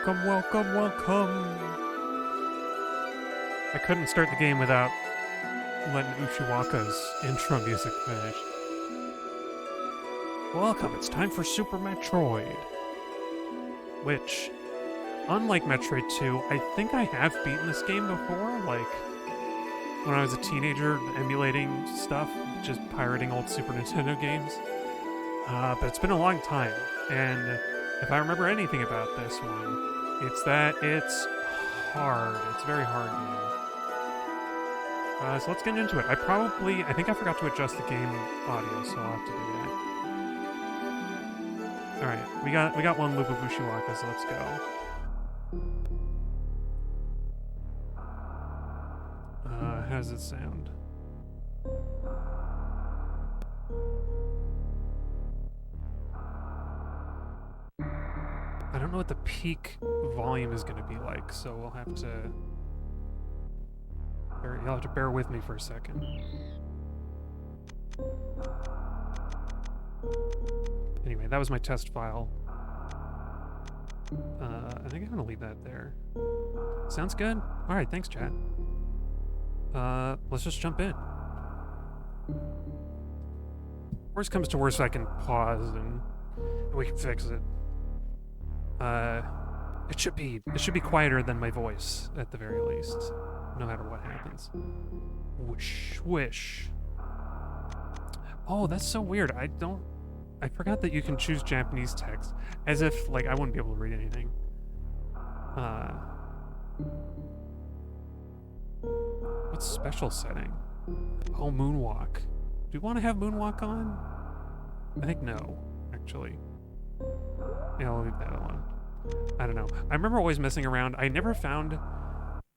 Welcome, welcome, welcome. I couldn't start the game without letting Ushiwaka's intro music finish. Welcome, it's time for Super Metroid. Which, unlike Metroid 2, I think I have beaten this game before, like when I was a teenager emulating stuff, just pirating old Super Nintendo games. But it's been a long time, and if I remember anything about this one, it's that it's hard. It's a very hard game. So let's get into it. I think I forgot to adjust the game audio, so I'll have to do that. Alright, we got one loop of Ushiwaka, so let's go. How does it sound? I don't know what the peak volume is going to be like, so we'll have to... You'll have to bear with me for a second. Anyway, that was my test file. I think I'm going to leave that there. Sounds good? Alright, thanks, chat. Let's just jump in. Worst comes to worst, I can pause and we can fix it. It should be quieter than my voice, at the very least, no matter what happens. Whoosh, whoosh. Oh, that's so weird. I forgot that you can choose Japanese text, as if, like, I wouldn't be able to read anything. What's special setting? Oh, Moonwalk. Do you want to have Moonwalk on? I think no, actually. Yeah, I'll leave that alone. I don't know. I remember always messing around. I never found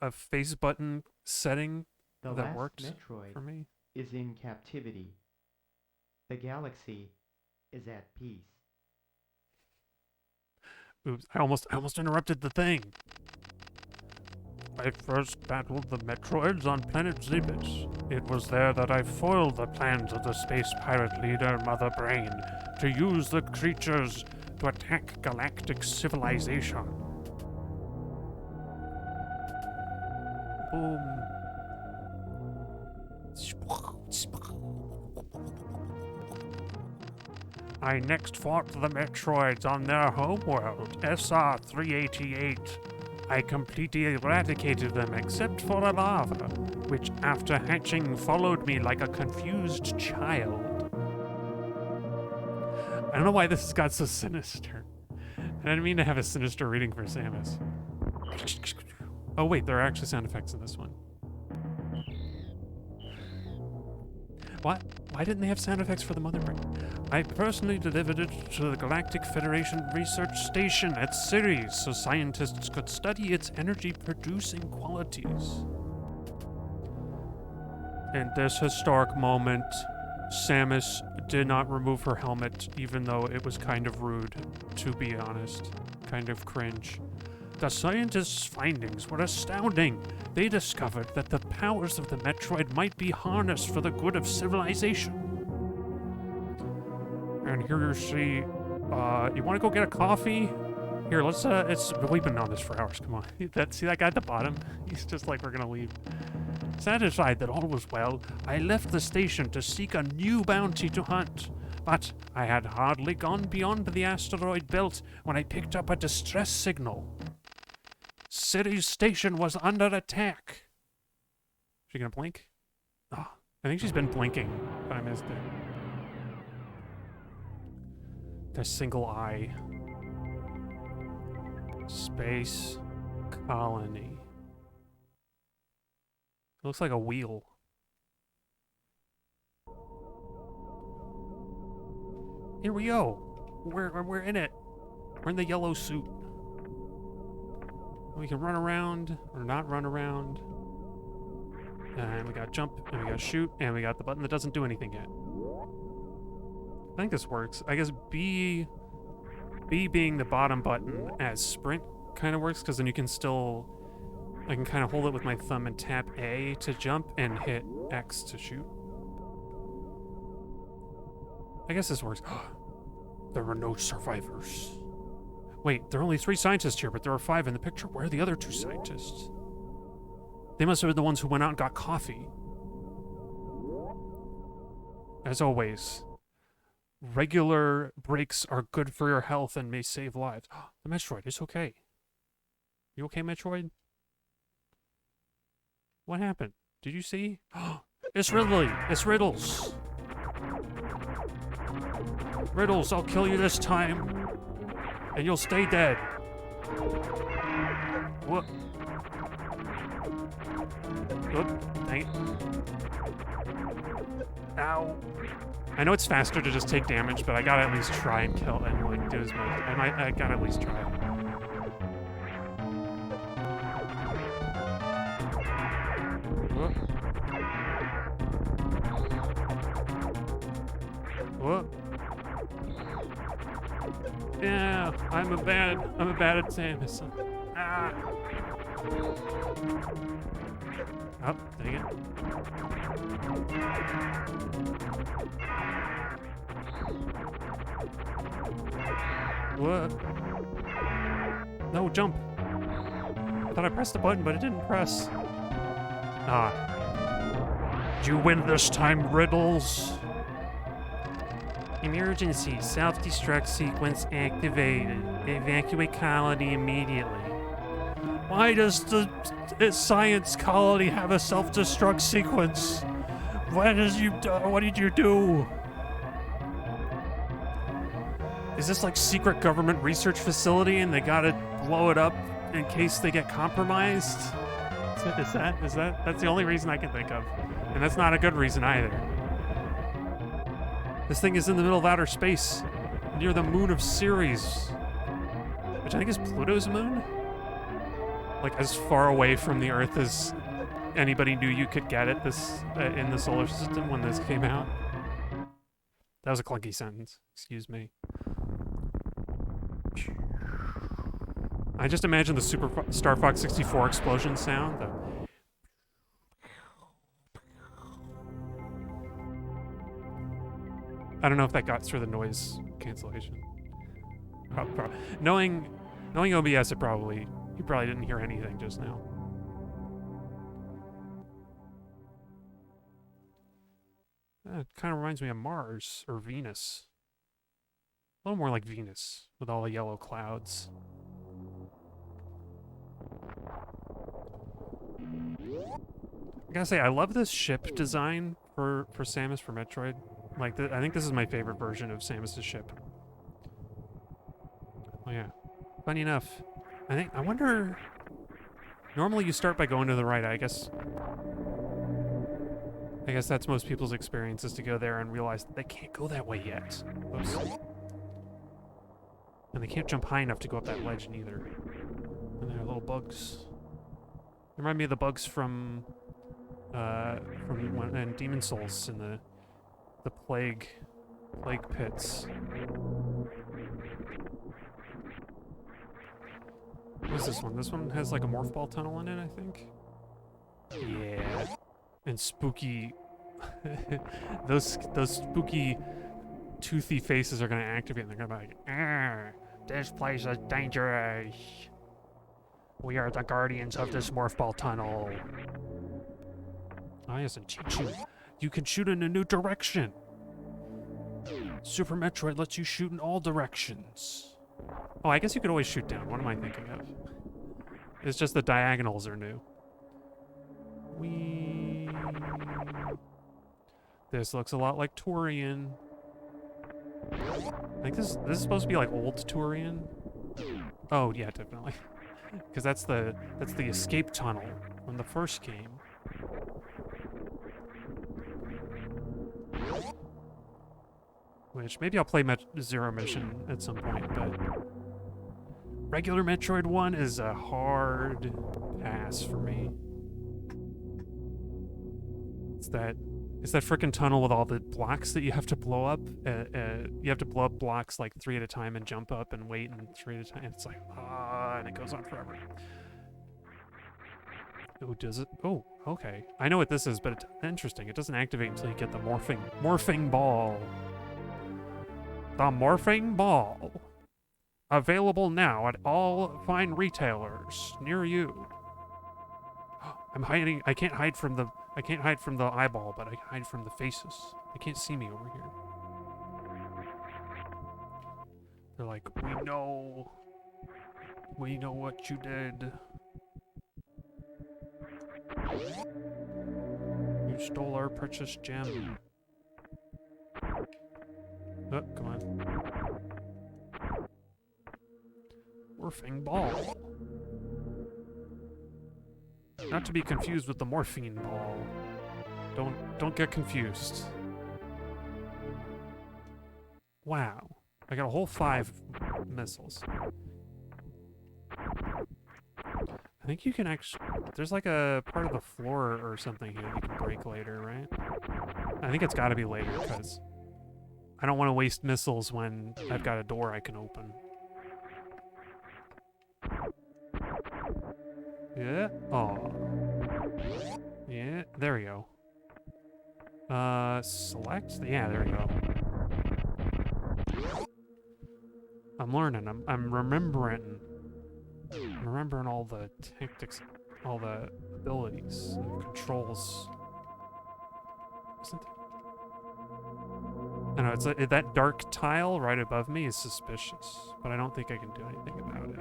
a face button setting that worked Metroid for me. Is in captivity. The galaxy is at peace. Oops, I almost interrupted the thing. I first battled the Metroids on planet Zebes. It was there that I foiled the plans of the space pirate leader Mother Brain to use the creatures to attack galactic civilization. Boom. I next fought the Metroids on their homeworld, SR-388. I completely eradicated them except for a larva, which after hatching followed me like a confused child. I don't know why this got so sinister. I didn't mean to have a sinister reading for Samus. Oh wait, there are actually sound effects in this one. What? Why didn't they have sound effects for the Mother Brain? I personally delivered it to the Galactic Federation Research Station at Ceres so scientists could study its energy-producing qualities. In this historic moment, Samus did not remove her helmet, even though it was kind of rude, to be honest. Kind of cringe. The scientists' findings were astounding. They discovered that the powers of the Metroid might be harnessed for the good of civilization. And here you see, you want to go get a coffee? Here, we've been on this for hours, come on. See that guy at the bottom? He's just like, we're gonna leave. Satisfied that all was well, I left the station to seek a new bounty to hunt. But I had hardly gone beyond the asteroid belt when I picked up a distress signal. Ceres Station was under attack. Is she gonna blink? Oh, I think she's been blinking, but I missed it. The single eye. Space colony. It looks like a wheel. Here we go. We're in it. We're in the yellow suit. We can run around or not run around. And we got jump, and we got shoot, and we got the button that doesn't do anything yet. I think this works. I guess B being the bottom button as sprint kind of works, because then you can still... I can kind of hold it with my thumb and tap A to jump and hit X to shoot. I guess this works. There were no survivors. Wait, there are only 3 scientists here, but there are 5 in the picture. Where are the other 2 scientists? They must have been the ones who went out and got coffee. As always, regular breaks are good for your health and may save lives. The Metroid, it's okay. You okay, Metroid? What happened? Did you see? It's Ridley! It's Riddles! Riddles, I'll kill you this time! And you'll stay dead. Whoop. Whoop. Dang it. Ow. I know it's faster to just take damage, but I gotta at least try and kill and like do as much. I gotta at least try. Whoop. Whoop. Yeah, I'm a bad at Samus. Ah. Oh, dang it. What? No, jump. I thought I pressed the button, but it didn't press. Ah. Did you win this time, Riddles? Emergency. Self-destruct sequence activated. Evacuate colony immediately. Why does the science colony have a self-destruct sequence? What did you do? Is this like secret government research facility and they gotta blow it up in case they get compromised? Is that? That's the only reason I can think of. And that's not a good reason either. This thing is in the middle of outer space, near the moon of Ceres, which I think is Pluto's moon? Like as far away from the Earth as anybody knew you could get it in the solar system when this came out. That was a clunky sentence, excuse me. I just imagine the Super Star Fox 64 explosion sound. I don't know if that got through the noise cancellation. Knowing OBS, you probably didn't hear anything just now. It kind of reminds me of Mars or Venus. A little more like Venus with all the yellow clouds. I gotta say, I love this ship design for Samus for Metroid. Like, I think this is my favorite version of Samus' ship. Oh yeah. Funny enough, I wonder... Normally you start by going to the right, I guess that's most people's experience, is to go there and realize that they can't go that way yet. Oops. And they can't jump high enough to go up that ledge neither. And there are little bugs. They remind me of the bugs from in Demon Souls in the plague pits. What is this one? This one has like a morph ball tunnel in it, I think. Yeah. And spooky those spooky toothy faces are gonna activate and they're gonna be like, this place is dangerous. We are the guardians of this morph ball tunnel. Oh yes, and shoot. You can shoot in a new direction. Super Metroid lets you shoot in all directions. Oh, I guess you could always shoot down. What am I thinking of? It's just the diagonals are new. This looks a lot like Turian. I think this is supposed to be like old Turian. Oh yeah, definitely. Because that's the escape tunnel from the first game. Which maybe I'll play Zero Mission at some point, but regular Metroid 1 is a hard pass for me. It's that frickin' tunnel with all the blocks that you have to blow up. You have to blow up blocks like 3 at a time and jump up and wait and 3 at a time. It's like, and it goes on forever. Oh, does it? Oh, okay. I know what this is, but it's interesting. It doesn't activate until you get the morphing ball. The morphing ball. Available now at all fine retailers near you. I'm hiding. I can't hide from the eyeball, but I can hide from the faces. They can't see me over here. They're like, we know what you did. You stole our precious gem. Oh, come on. Morphing ball. Not to be confused with the morphine ball. Don't get confused. Wow. I got a whole 5 missiles. I think you can actually... There's like a part of the floor or something here that you can break later, right? I think it's got to be later, because I don't want to waste missiles when I've got a door I can open. Yeah. Oh. Yeah, there we go. Select? Yeah, there we go. I'm learning. I'm remembering. I'm remembering all the tactics, all the abilities and controls. Isn't there? I know, it's that dark tile right above me is suspicious, but I don't think I can do anything about it.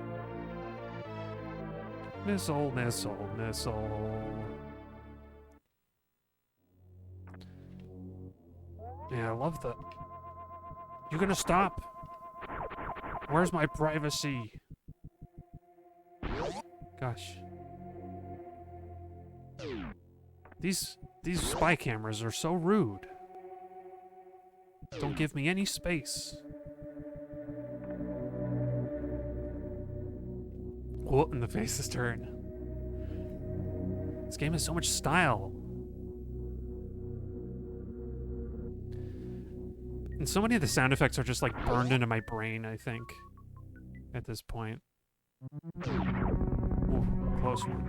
Missile, missile, missile. Yeah, I love the... You gonna stop? Where's my privacy? Gosh. These spy cameras are so rude. Don't give me any space. Oh, and the faces turn. This game has so much style. And so many of the sound effects are just like burned into my brain, I think, at this point. Ooh, close one.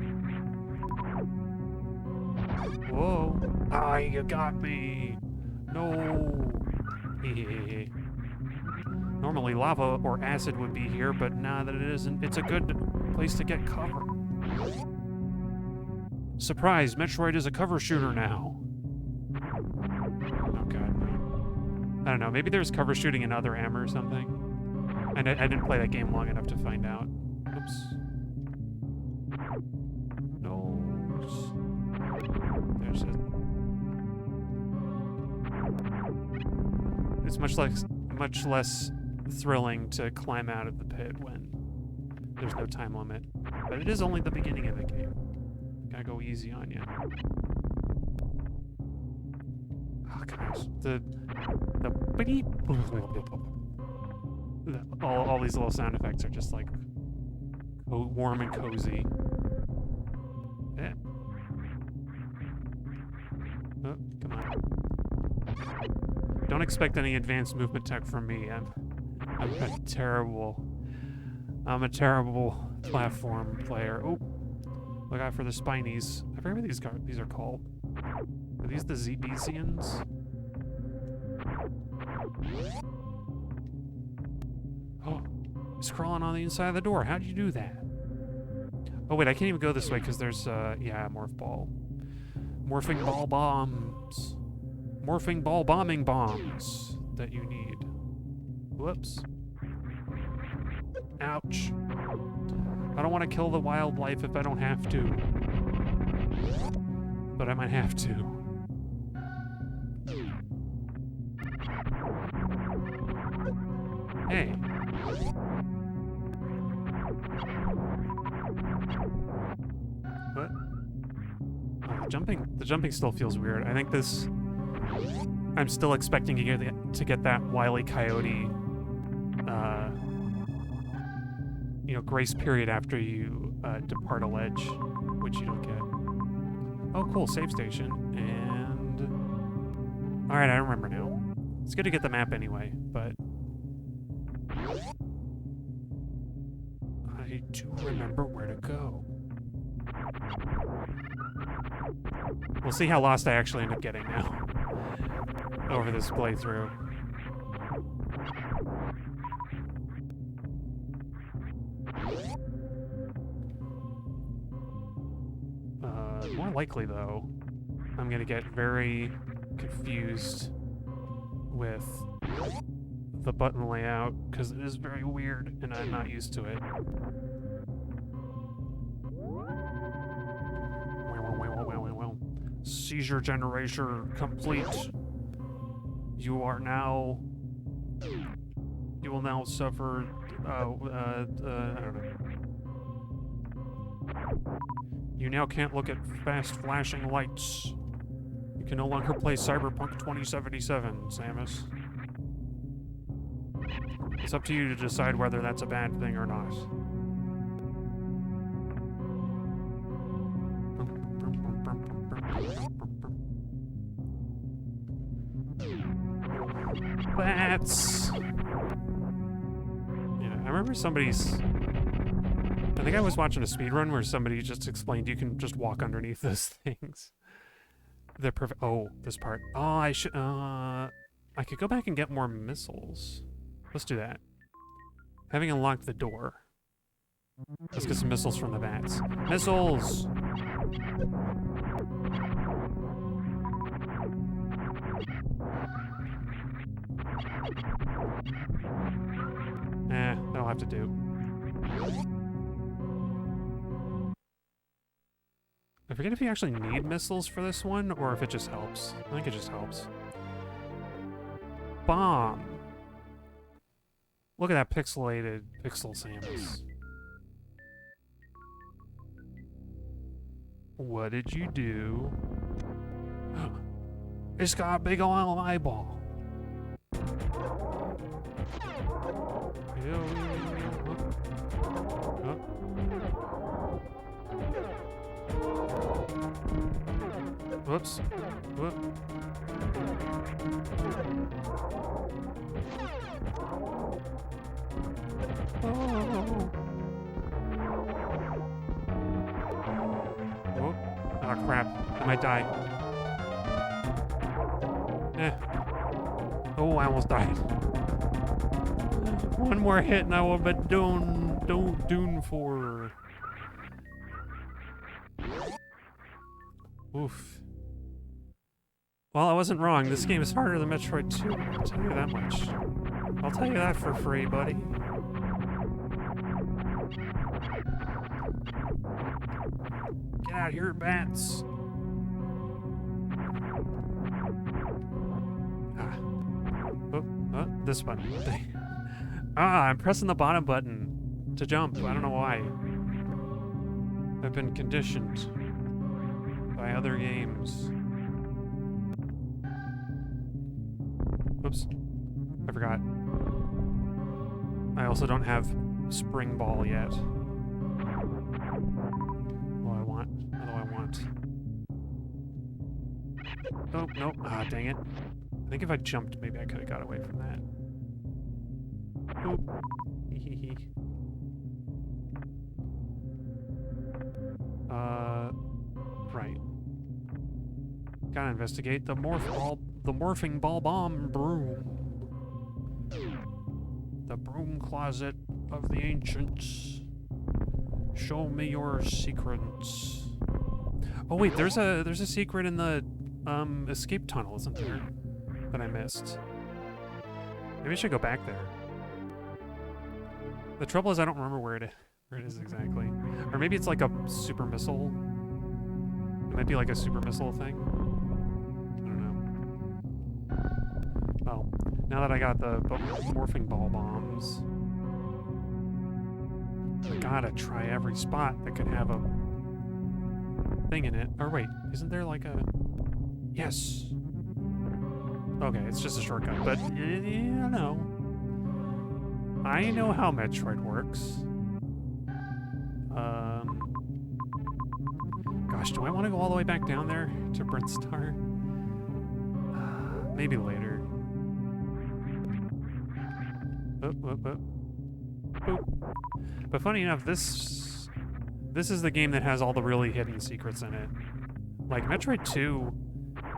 Whoa. Ah, you got me. No. Normally lava or acid would be here, but now that it isn't, it's a good place to get cover. Surprise, Metroid is a cover shooter now. Oh god, no. I don't know, maybe there's cover shooting in Other M or something. And I didn't play that game long enough to find out. Oops. No. There's it. It's much less thrilling to climb out of the pit when there's no time limit. But it is only the beginning of the game. Gotta go easy on you. Oh gosh, all these little sound effects are just like warm and cozy. Yeah. Oh, come on. Don't expect any advanced movement tech from me. I'm a terrible platform player. Oh, look out for the spinies. I forget what these are called. Are these the Zebesians? Oh, he's crawling on the inside of the door. How'd you do that? Oh wait, I can't even go this way because there's yeah, morph ball. Morphing ball bombs. Morphing ball bombing bombs that you need. Whoops. Ouch. I don't want to kill the wildlife if I don't have to. But I might have to. Hey. What? Oh, the jumping still feels weird. I think this... I'm still expecting to get that Wile E. Coyote, you know, grace period after you depart a ledge, which you don't get. Oh, cool, save station. And... Alright, I remember now. It's good to get the map anyway, but... I do remember where to go. We'll see how lost I actually end up getting now. Over this playthrough. More likely, though, I'm gonna get very confused with the button layout, because it is very weird, and I'm not used to it. Seizure generation complete. You are now... You will now suffer... I don't know. You now can't look at fast flashing lights. You can no longer play Cyberpunk 2077, Samus. It's up to you to decide whether that's a bad thing or not. Bats! Yeah, I remember somebody's... I think I was watching a speedrun where somebody just explained you can just walk underneath those things. They're perfect. Oh, this part. Oh, I should... I could go back and get more missiles. Let's do that. Having unlocked the door. Let's get some missiles from the bats. Missiles! That'll have to do. I forget if you actually need missiles for this one, or if it just helps. I think it just helps. Bomb! Look at that pixelated pixel Samus. What did you do? It's got a big old eyeball. Whoops. Whoop. Oh. Oh. Oh crap. I might die. Oh, I almost died. One more hit and I will be done for. Oof. Well, I wasn't wrong. This game is harder than Metroid 2. I'll tell you that much. I'll tell you that for free, buddy. Get out here, bats. Oh, this button. I'm pressing the bottom button to jump. I don't know why. I've been conditioned by other games. Oops. I forgot. I also don't have Spring Ball yet. What do I want? What do I want? Oh, nope. Ah, dang it. I think if I jumped, maybe I could have got away from that. Oop. Hee. Right. Gotta investigate the morphing ball bomb broom. The broom closet of the ancients. Show me your secrets. Oh wait, there's a secret in the escape tunnel, isn't there? That I missed. Maybe I should go back there. The trouble is I don't remember where it is exactly. Or maybe it's like a super missile. It might be like a super missile thing. I don't know. Well, now that I got the morphing ball bombs, I gotta try every spot that could have a thing in it. Or wait, isn't there like a... Yes! Okay, it's just a shortcut, but you know. I know how Metroid works. Gosh, do I want to go all the way back down there to Brinstar? Maybe later. Boop. But funny enough, this is the game that has all the really hidden secrets in it. Like Metroid 2,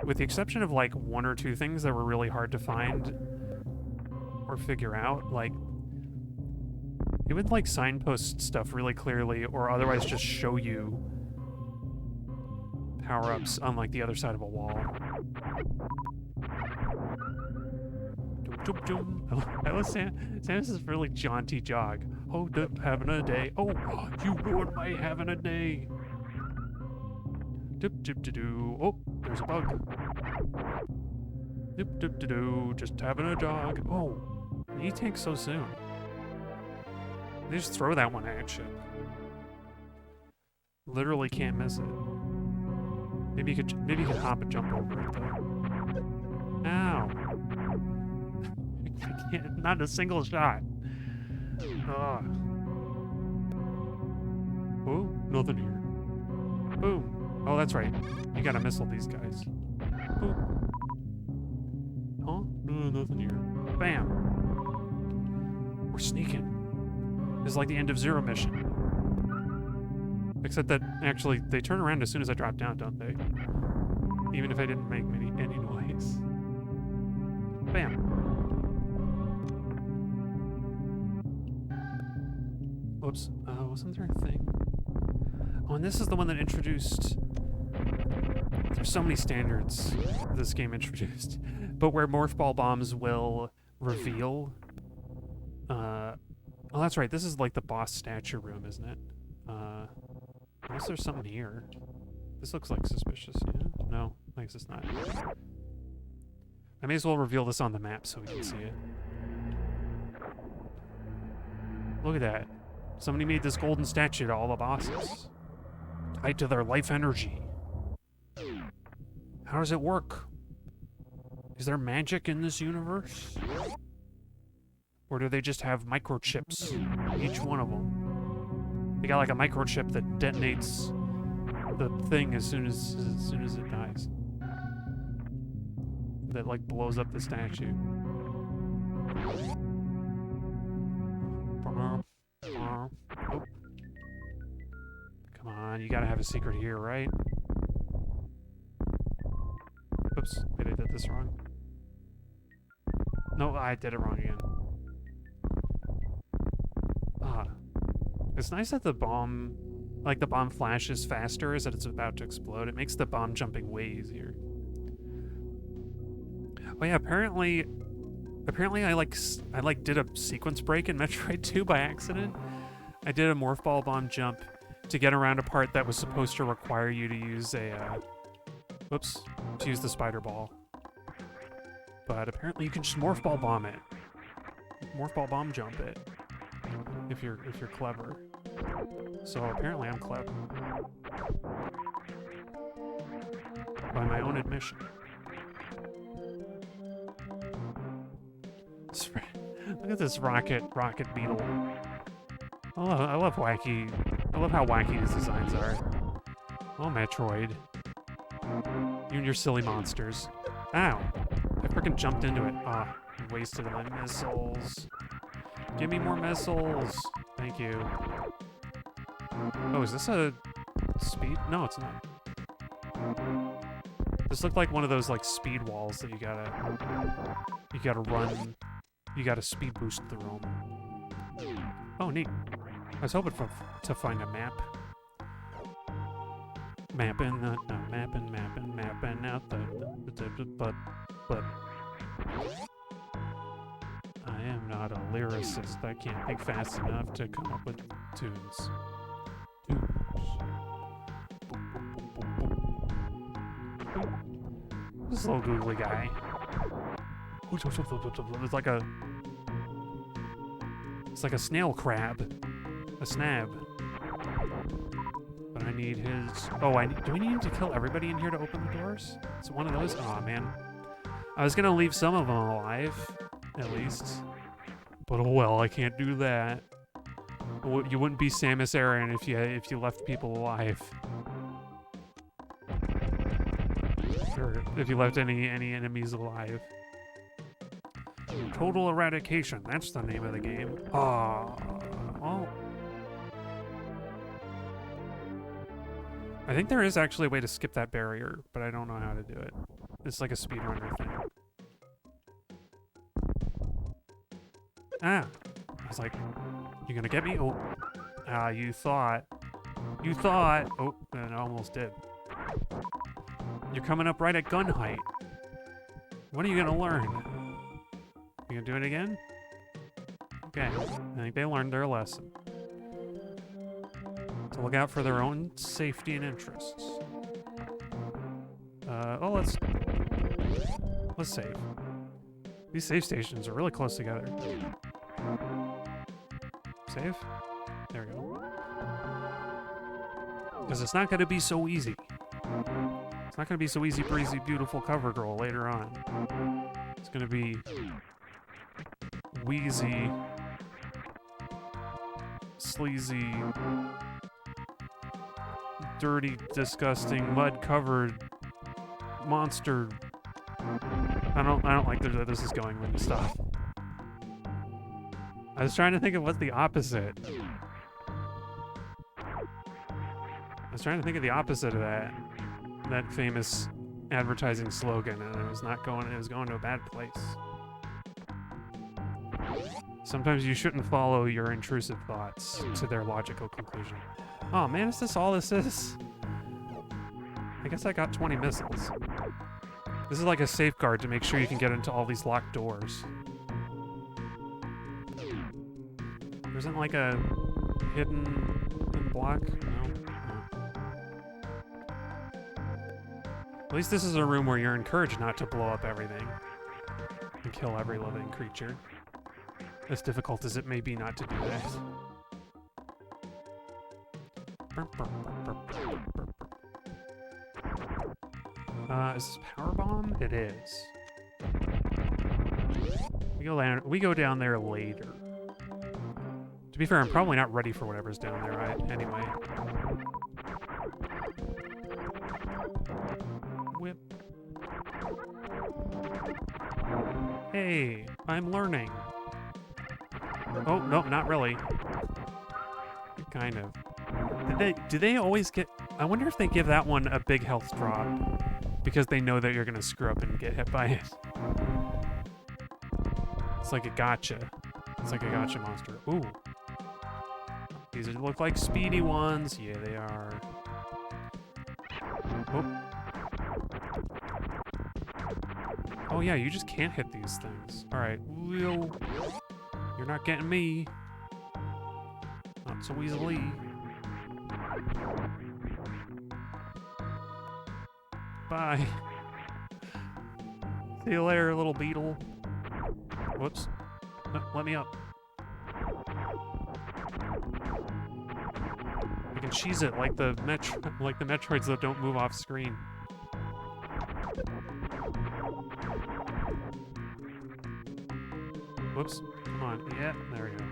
with the exception of like one or two things that were really hard to find or figure out, like it would like signpost stuff really clearly or otherwise just show you power-ups on like the other side of a wall. Jump, jump, jump. I love Samus is really jaunty jog. Oh, having a day. Oh, you ruined my having a day. Dip, dip, doo. Oh, there's a bug. Dip, dip, doo. Just having a jog. Oh, the E-tank so soon. They just throw that one at you. Literally can't miss it. Maybe you could hop and jump over it though. Ow. I can't, not a single shot. Ugh. Oh, nothing here. Boom. Oh, that's right. You gotta missile these guys. Boom. Huh? No, nothing here. Bam. We're sneaking. This is like the end of Zero mission. Except that, actually, they turn around as soon as I drop down, don't they? Even if I didn't make any noise. Bam. Whoops. Wasn't there a thing? Oh, and this is the one that introduced... There's so many standards this game introduced. But where morph ball bombs will reveal... Oh, that's right. This is like the boss statue room, isn't it? Unless there's something here. This looks like suspicious, yeah? No, I guess it's not. I may as well reveal this on the map so we can see it. Look at that. Somebody made this golden statue to all the bosses. Tied to their life energy. How does it work? Is there magic in this universe? Or do they just have microchips? Each one of them. They got like a microchip that detonates the thing as soon as it dies. That like blows up the statue. Oh. Come on, you gotta have a secret here, right? Oops, wait, I did this wrong. No, I did it wrong again. It's nice that the bomb, like the bomb flashes faster as it's about to explode. It makes the bomb jumping way easier. Oh yeah, apparently I did a sequence break in Metroid 2 by accident. I did a morph ball bomb jump to get around a part that was supposed to require you to use a, to use the spider ball. But apparently you can just morph ball bomb it. Morph ball bomb jump it. If you're clever. So apparently I'm clever. By my own admission. Look at this rocket beetle. I love how wacky these designs are. Oh, Metroid. You and your silly monsters. Ow. I freaking jumped into it. Ah, wasted my missiles. Give me more missiles. Thank you. Oh, is this a speed? No, it's not. This looked like one of those like speed walls that you gotta run. You gotta speed boost through them. Oh, neat. I was hoping to find a map. Mapping out but I am not a lyricist. I can't think fast enough to come up with tunes. This little googly guy. It's like a snail crab. A snab. But I need his... Oh, do we need to kill everybody in here to open the doors? It's one of those? Aw, man. I was gonna leave some of them alive, at least. But oh well, I can't do that. You wouldn't be Samus Aran if you left people alive. Or if you left any enemies alive. Total Eradication, that's the name of the game. Oh, well. I think there is actually a way to skip that barrier, but I don't know how to do it. It's like a speedrunner thing. Ah! I was like, you gonna get me? Oh. Ah, you thought. You thought. Oh, and I almost did. You're coming up right at gun height. What are you gonna learn? You gonna do it again? Okay, I think they learned their lesson. To look out for their own safety and interests. Oh, let's save. These save stations are really close together. Save? There we go. Because it's not gonna be so easy. It's not gonna be so easy breezy, beautiful cover girl later on. It's gonna be wheezy, sleazy, dirty, disgusting, mud-covered monster. I don't like where this is going when you stop. I was trying to think of what's the opposite. I was trying to think of the opposite of that famous advertising slogan, and it was going to a bad place. Sometimes you shouldn't follow your intrusive thoughts to their logical conclusion. Oh man, is this all this is? I guess I got 20 missiles. This is like a safeguard to make sure you can get into all these locked doors. There isn't like a hidden block? No. At least this is a room where you're encouraged not to blow up everything and kill every living creature. As difficult as it may be not to do that. Is this power bomb? It is. We go down there later. To be fair, I'm probably not ready for whatever's down there, right? Anyway. Whip. Hey, I'm learning. Oh, no, not really. Kind of. Do they always get... I wonder if they give that one a big health drop because they know that you're going to screw up and get hit by it. It's like a gotcha. It's like a gotcha monster. Ooh. These look like speedy ones. Yeah, they are. Oh. Oh yeah, you just can't hit these things. Alright. You're not getting me. Not so easily. Bye. See you later, little beetle. Whoops. No, let me up. I can cheese it like the Metroids that don't move off screen. Whoops. Come on. Yeah, there we go.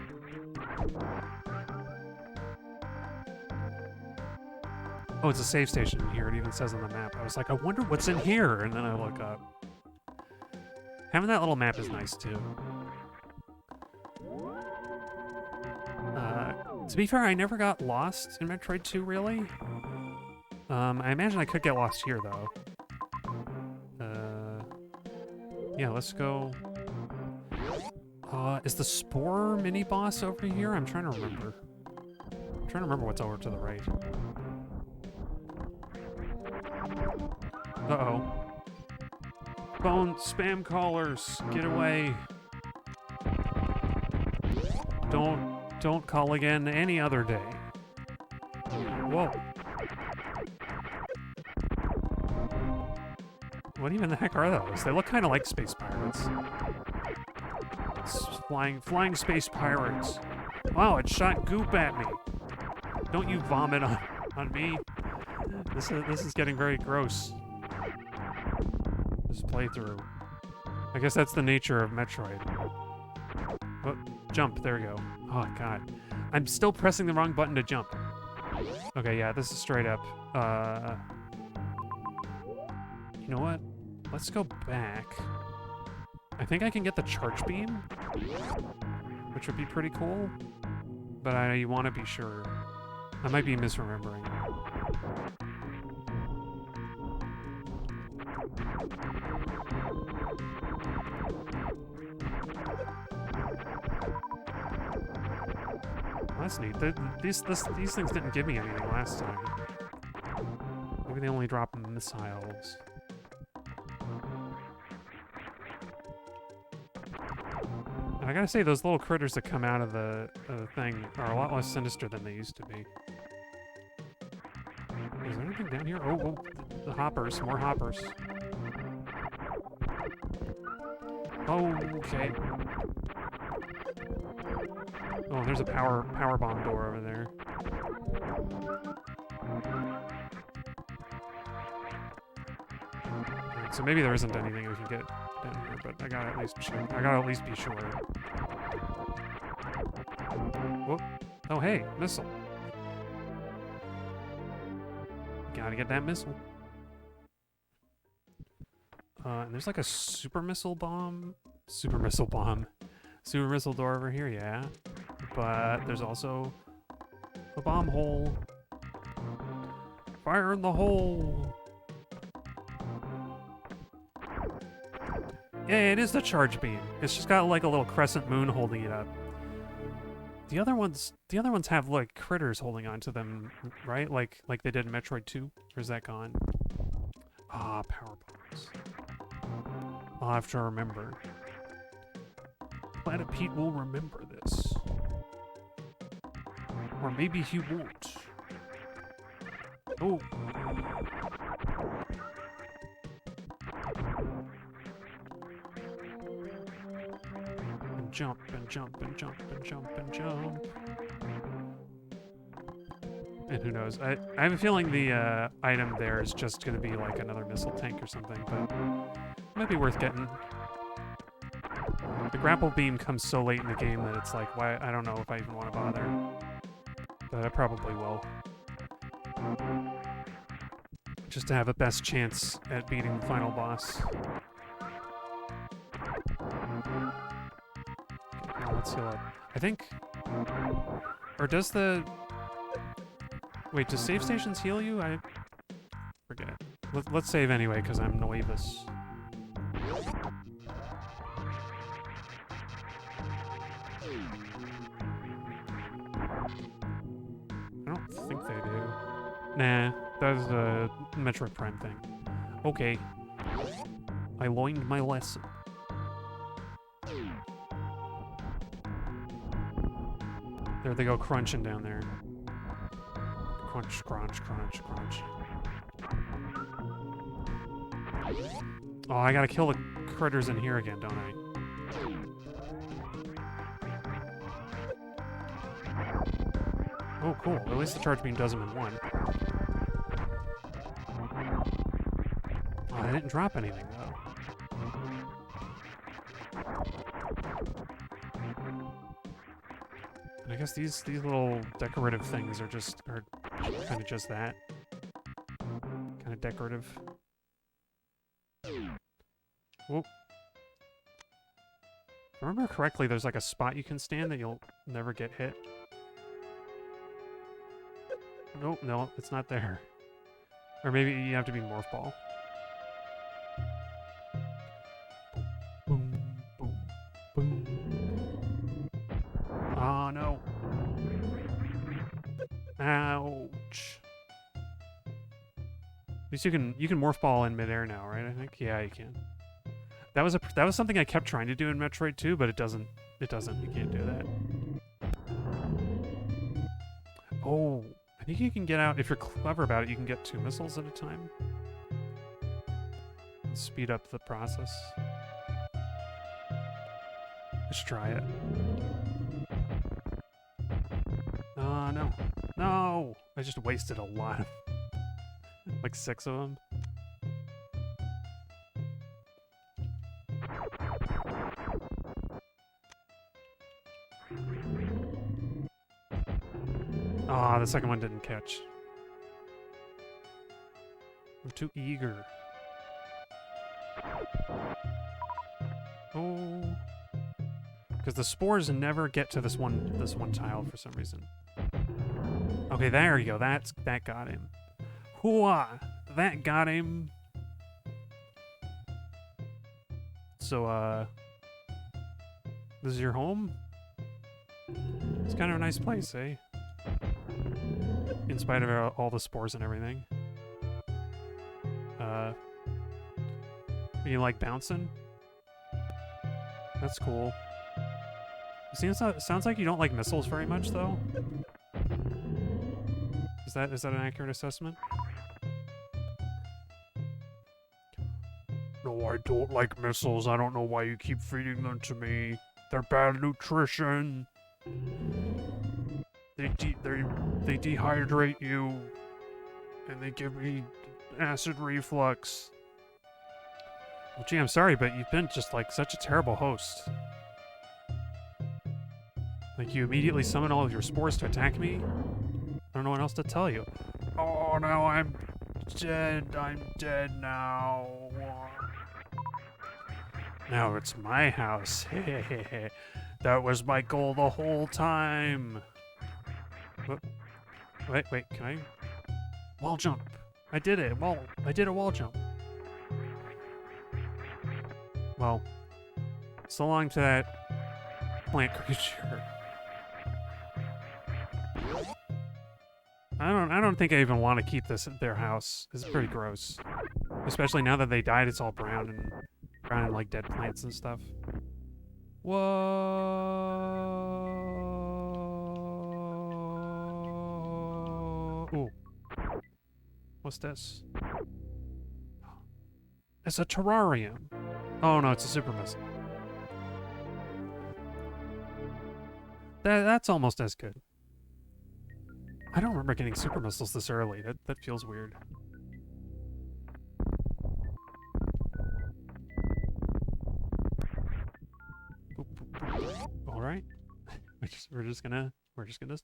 Oh, it's a save station here. It even says on the map. I was like, I wonder what's in here. And then I look up. Having that little map is nice, too. To be fair, I never got lost in Metroid 2, really. I imagine I could get lost here, though. Yeah, let's go... is the Spore mini-boss over here? I'm trying to remember. I'm trying to remember what's over to the right. Uh-oh. Phone spam callers, get away. Don't call again any other day. Whoa. What even the heck are those? They look kind of like space pirates. Flying space pirates. Wow, it shot goop at me. Don't you vomit on me. This is getting very gross. This playthrough. I guess that's the nature of Metroid. Oh, jump, there we go. Oh god. I'm still pressing the wrong button to jump. Okay, yeah, this is straight up. You know what? Let's go back. I think I can get the charge beam, which would be pretty cool, but I want to be sure. I might be misremembering. That's neat. These things didn't give me anything last time. Maybe they only drop missiles. And I gotta say, those little critters that come out of the thing are a lot less sinister than they used to be. Is there anything down here? Oh, the hoppers. More hoppers. Oh, okay. Oh, there's a power bomb door over there. Alright, so maybe there isn't anything we can get down here, but I gotta at least check. I gotta at least be sure. Whoop. Oh, hey, missile. Gotta get that missile. And there's like a super missile bomb. Super missile door over here, yeah. But there's also a bomb hole. Fire in the hole. Yeah, it is the charge beam. It's just got like a little crescent moon holding it up. The other ones have like critters holding onto them, right? Like they did in Metroid 2. Or is that gone? Ah, power bombs. I'll have to remember. Planet Pete will remember this. Or maybe he won't. Oh. And jump and jump and jump and jump and jump. And who knows? I have a feeling the item there is just going to be like another missile tank or something, but it might be worth getting. The grapple beam comes so late in the game that it's like, why? I don't know if I even want to bother. But I probably will. Just to have a best chance at beating the final boss. Now let's heal up. I think... Or does the... Wait, do save stations heal you? I forget. Let's save anyway, because I'm novice. I don't think they do. Nah, that's a Metroid Prime thing. Okay. I learned my lesson. There they go crunching down there. Crunch, crunch, crunch, crunch. Oh, I gotta kill the critters in here again, don't I? Oh, cool. At least the charge beam does them in one. Oh, I didn't drop anything, though. And I guess these little decorative things are kind of just that. Kind of decorative. Whoop. If I remember correctly, there's like a spot you can stand that you'll never get hit. Nope, no, it's not there. Or maybe you have to be Morph Ball. Boom, boom, boom. Oh, no. Ouch. At least you can Morph Ball in midair now, right? I think. Yeah, you can. That was something I kept trying to do in Metroid 2, but it doesn't. You can't do that. Oh. I think you can get out, if you're clever about it, you can get 2 missiles at a time. And speed up the process. Let's try it. Oh, no. No! I just wasted a lot of... like 6 of them. Ah, the second one didn't catch. I'm too eager. Oh. Because the spores never get to this one tile for some reason. Okay, there you go. That got him. Hooah! That got him. So, this is your home? It's kind of a nice place, eh? In spite of all the spores and everything. You like bouncing? That's cool. Sounds like you don't like missiles very much, though. Is that an accurate assessment? No, I don't like missiles. I don't know why you keep feeding them to me. They're bad nutrition. They dehydrate you, and they give me acid reflux. Well, gee, I'm sorry, but you've been just like such a terrible host. Like, you immediately summon all of your spores to attack me? I don't know what else to tell you. Oh, no, I'm dead. I'm dead now. Now it's my house. That was my goal the whole time. Wait, can I? Wall jump. I did it. I did a wall jump. Well, so long to that plant creature. I don't think I even want to keep this at their house. This is pretty gross. Especially now that they died, it's all brown and like dead plants and stuff. Whoa! Ooh. What's this? It's a terrarium. Oh no, it's a super missile. That's almost as good. I don't remember getting super missiles this early. That feels weird. All right, we're just gonna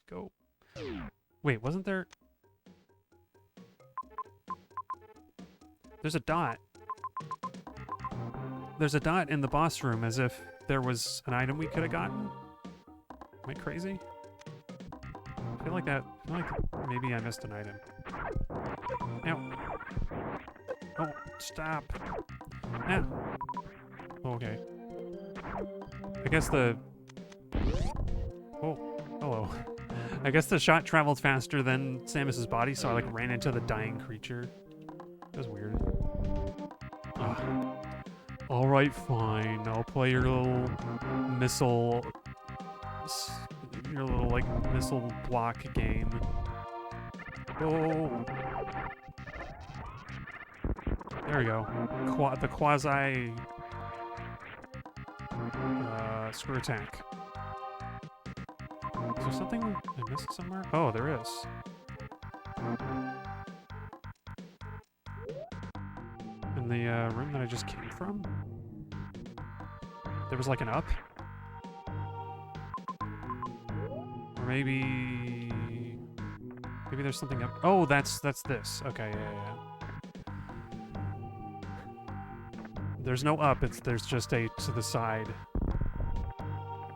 go. Wait, wasn't there? There's a dot. There's a dot in the boss room, as if there was an item we could have gotten. Am I crazy? I feel like maybe I missed an item. Ow. Oh, stop. Ah. Okay. I guess the... Oh, hello. I guess the shot traveled faster than Samus's body, so I like ran into the dying creature. That was weird. Ugh. Alright, fine. I'll play your little missile... Your little, like, missile block game. Oh! There we go. The quasi... screw attack. Is there something I missed somewhere? Oh, there is. In the room that I just came from? There was like an up? Or maybe there's something up. Oh, that's this. Okay, yeah. There's no up, there's just a to the side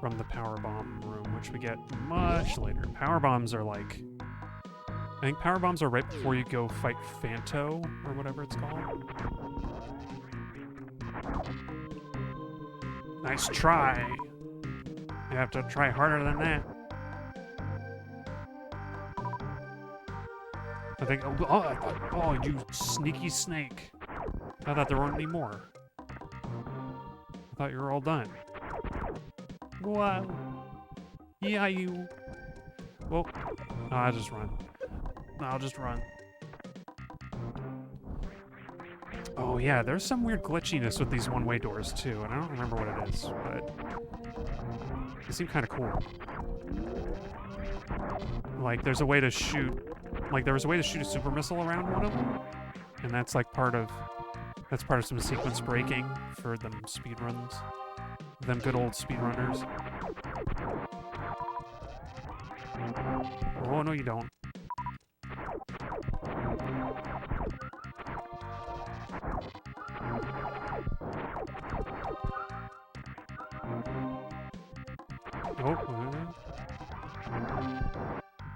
from the power bomb room, which we get much later. Power bombs are like... I think power bombs are right before you go fight Phanto, or whatever it's called. Nice try. You have to try harder than that. I think... Oh, you sneaky snake. I thought there weren't any more. I thought you were all done. Wow. Yeah, you. Well, no, I'll just run. No, I'll just run. Oh yeah, there's some weird glitchiness with these one-way doors too, and I don't remember what it is, but they seem kind of cool. Like, there's a way to shoot. Like, there was a way to shoot a super missile around one of them, and that's like part of some sequence breaking for them speedruns. Them good old speedrunners. Oh, no, you don't.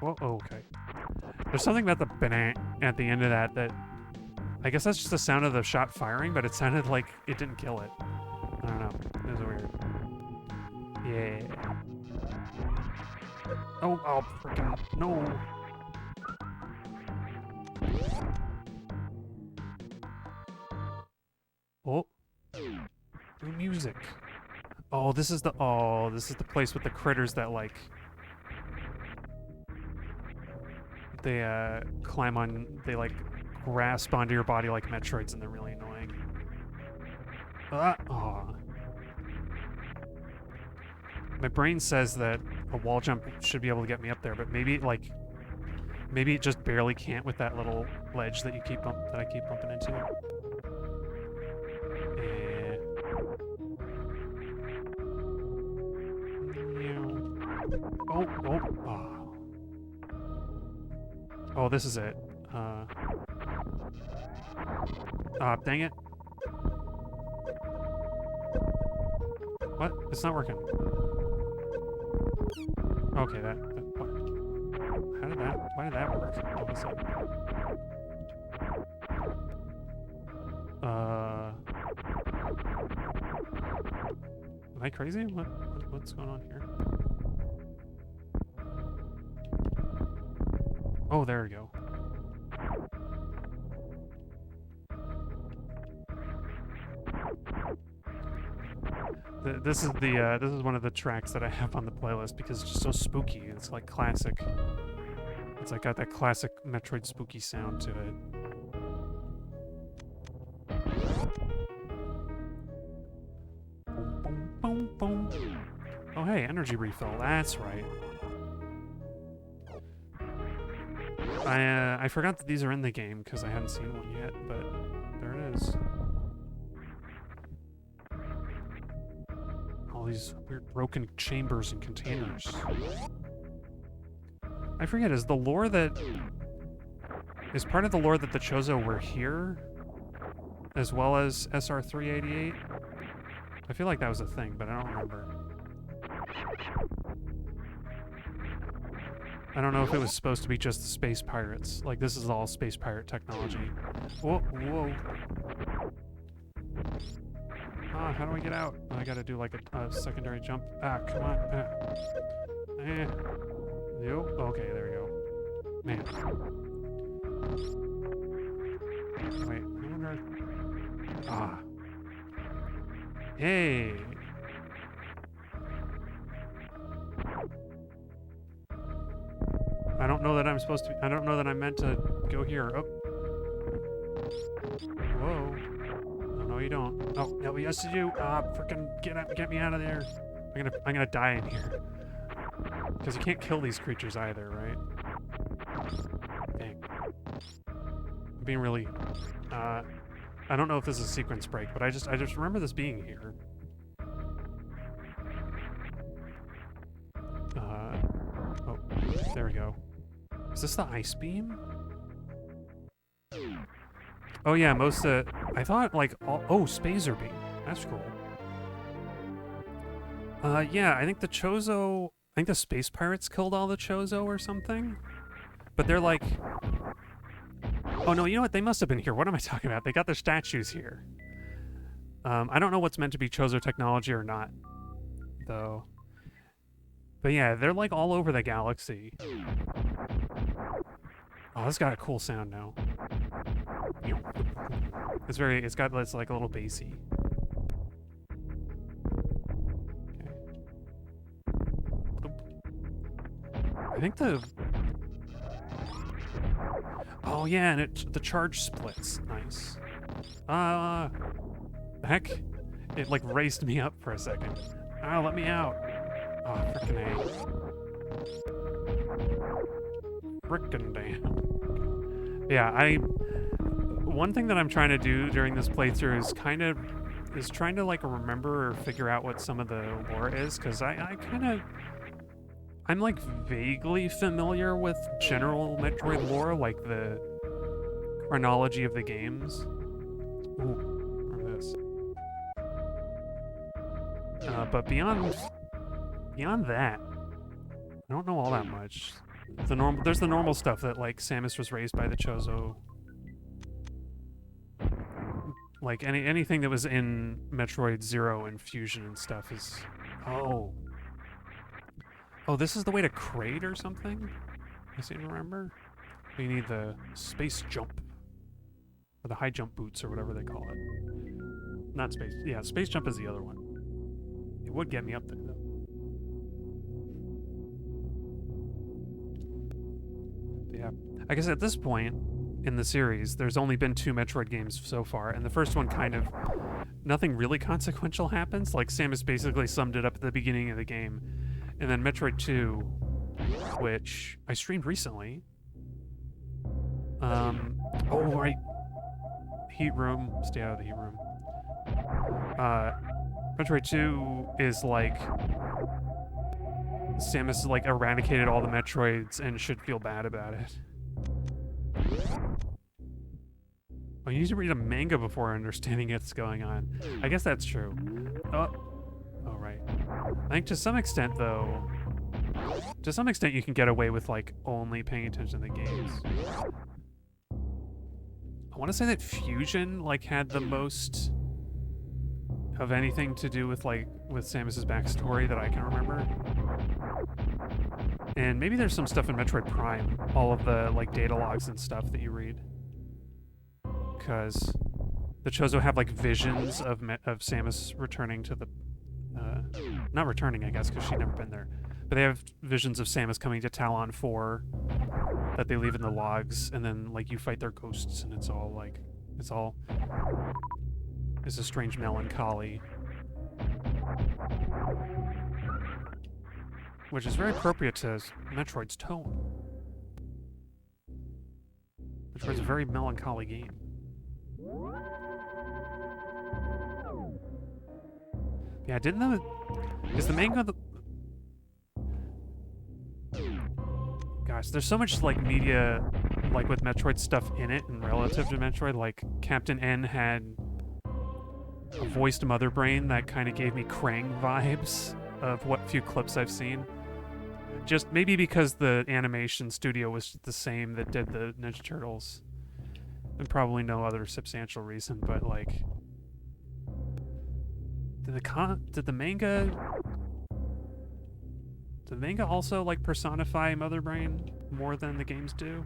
Oh, okay. There's something about the banana at the end of that I guess that's just the sound of the shot firing, but it sounded like it didn't kill it. I don't know. It was weird. Yeah. Oh, freaking no. Oh, new music. Oh, this is the place with the critters that like they climb on, they like grasp onto your body like Metroids, and they're really annoying. Ah, oh. My brain says that a wall jump should be able to get me up there, but maybe it just barely can't with that little ledge that I keep bumping into. Yeah. Oh. Oh, this is it. Dang it. What? It's not working. Okay, why did that work all of a sudden? Am I crazy? What's going on here? Oh, there we go. This is one of the tracks that I have on the playlist because it's just so spooky. It's like classic. It's like got that classic Metroid spooky sound to it. Boom, boom, boom. Oh hey, energy refill. That's right. I forgot that these are in the game because I hadn't seen one yet, but there it is. All these weird broken chambers and containers. I forget, is part of the lore that the Chozo were here, as well as SR388? I feel like that was a thing, but I don't remember. I don't know if it was supposed to be just the space pirates. Like, this is all space pirate technology. Whoa, whoa. How do I get out? Oh, I gotta do like a secondary jump. Come on. Yo. Okay, there we go. Man. Wait, I wonder... Hey! I don't know that I'm supposed to... I don't know that I'm meant to go here. Oh. Whoa. No, you don't. Oh, no, yes you do. Frickin' get me out of there. I'm gonna die in here. Because you can't kill these creatures either, right? Dang. I'm being really... I don't know if this is a sequence break, but I just remember this being here. Oh, there we go. Is this the ice beam? Oh yeah, I thought like Spazer beam. That's cool. Yeah, I think the Chozo, I think the space pirates killed all the Chozo or something. But they're like, oh no, you know what? They must have been here. What am I talking about? They got their statues here. I don't know what's meant to be Chozo technology or not, though. But yeah, they're like all over the galaxy. Oh, this got a cool sound now. It's like a little bassy. Okay. I think oh yeah, and the charge splits. Nice. Heck? It like raised me up for a second. Let me out. Oh, frickin' A. Frickin' damn. Yeah, one thing that I'm trying to do during this playthrough is trying to like remember or figure out what some of the lore is, because I'm like vaguely familiar with general Metroid lore, like the chronology of the games. Ooh, remember this. But beyond that, I don't know all that much. There's the normal stuff that like Samus was raised by the Chozo. Like anything that was in Metroid Zero and Fusion and stuff is... Oh, this is the way to Kraid or something? I seem to remember. You need the space jump. Or the high jump boots or whatever they call it. Not space. Yeah, space jump is the other one. It would get me up there, though. But yeah. I guess at this point in the series, there's only been 2 Metroid games so far, and the first one kind of... Nothing really consequential happens. Like, Samus basically summed it up at the beginning of the game. And then Metroid 2, which I streamed recently. Oh, right. Heat room. Stay out of the heat room. Metroid 2 is like... Samus, like, eradicated all the Metroids and should feel bad about it. Oh, you need to read a manga before understanding what's going on. I guess that's true. Oh, right. I think to some extent, though... To some extent, you can get away with, like, only paying attention to the games. I want to say that Fusion, like, had the most of anything to do with, like, with Samus's backstory that I can remember. And maybe there's some stuff in Metroid Prime, all of the, like, data logs and stuff that you read. Because the Chozo have, like, visions of Samus returning to the... not returning, I guess, because she'd never been there. But they have visions of Samus coming to Talon 4 that they leave in the logs, and then, like, you fight their ghosts, and it's all, like... It's a strange melancholy. Which is very appropriate to Metroid's tone. Metroid's a very melancholy game. Yeah, didn't the... Is the manga the... Gosh, there's so much, like, media, like, with Metroid stuff in it and relative to Metroid. Like, Captain N had a voiced Mother Brain that kind of gave me Krang vibes of what few clips I've seen. Just maybe because the animation studio was the same that did the Ninja Turtles. And probably no other substantial reason, but, like... Did the manga also, like, personify Mother Brain more than the games do?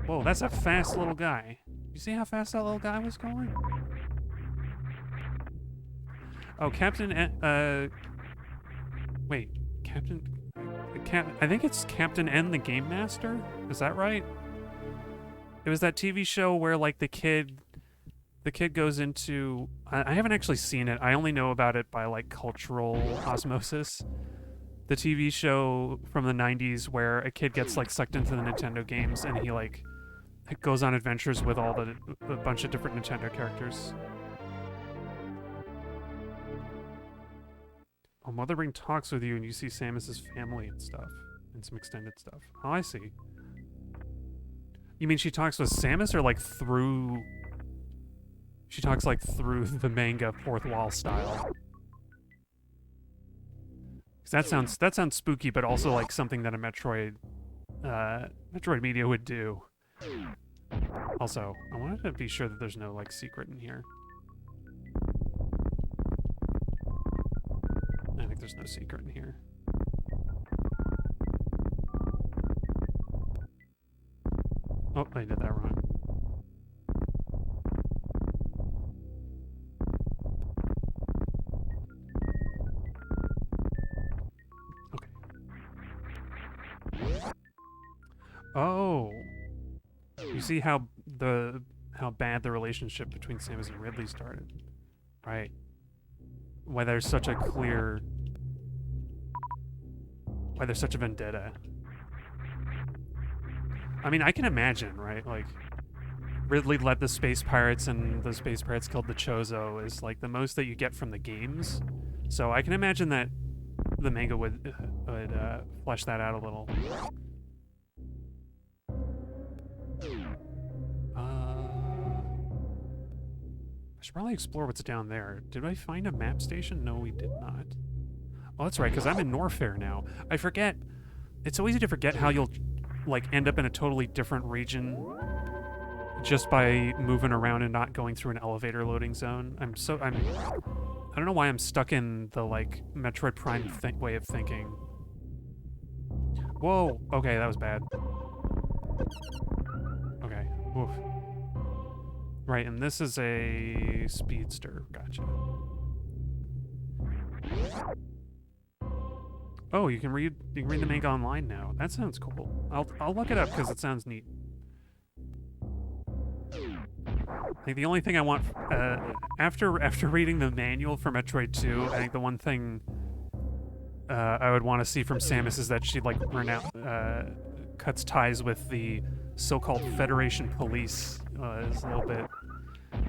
Whoa, that's a fast little guy. You see how fast that little guy was going? Oh, wait, I think it's Captain N the Game Master? Is that right? It was that TV show where, like, the kid goes into... I haven't actually seen it. I only know about it by, like, cultural osmosis. The TV show from the 90s where a kid gets, like, sucked into the Nintendo games and he, like, goes on adventures with a bunch of different Nintendo characters. Oh, Mother Brain talks with you and you see Samus's family and stuff. And some extended stuff. Oh, I see. You mean she talks with Samus or, like, through... She talks, like, through the manga fourth wall style. 'Cause that sounds spooky, but also like something that a Metroid media would do. Also, I wanted to be sure that there's no, like, secret in here. I think there's no secret in here. Oh, I did that wrong. Oh, you see how bad the relationship between Samus and Ridley started, right? Why there's such a vendetta. I mean, I can imagine, right? Like, Ridley led the space pirates, and the space pirates killed the Chozo is like the most that you get from the games. So I can imagine that the manga would flesh that out a little. I should probably explore what's down there. Did I find a map station? No, we did not. Oh, that's right, because I'm in Norfair now. I forget. It's so easy to forget how you'll, like, end up in a totally different region just by moving around and not going through an elevator loading zone. I don't know why I'm stuck in the, like, Metroid Prime way of thinking. Whoa! Okay, that was bad. Okay. Oof. Right, and this is a speedster. Gotcha. Oh, you can read the manga online now. That sounds cool. I'll look it up because it sounds neat. I think the only thing I want after reading the manual for Metroid 2, I think the one thing I would want to see from Samus is that she like cuts ties with the so-called Federation police. Is a little bit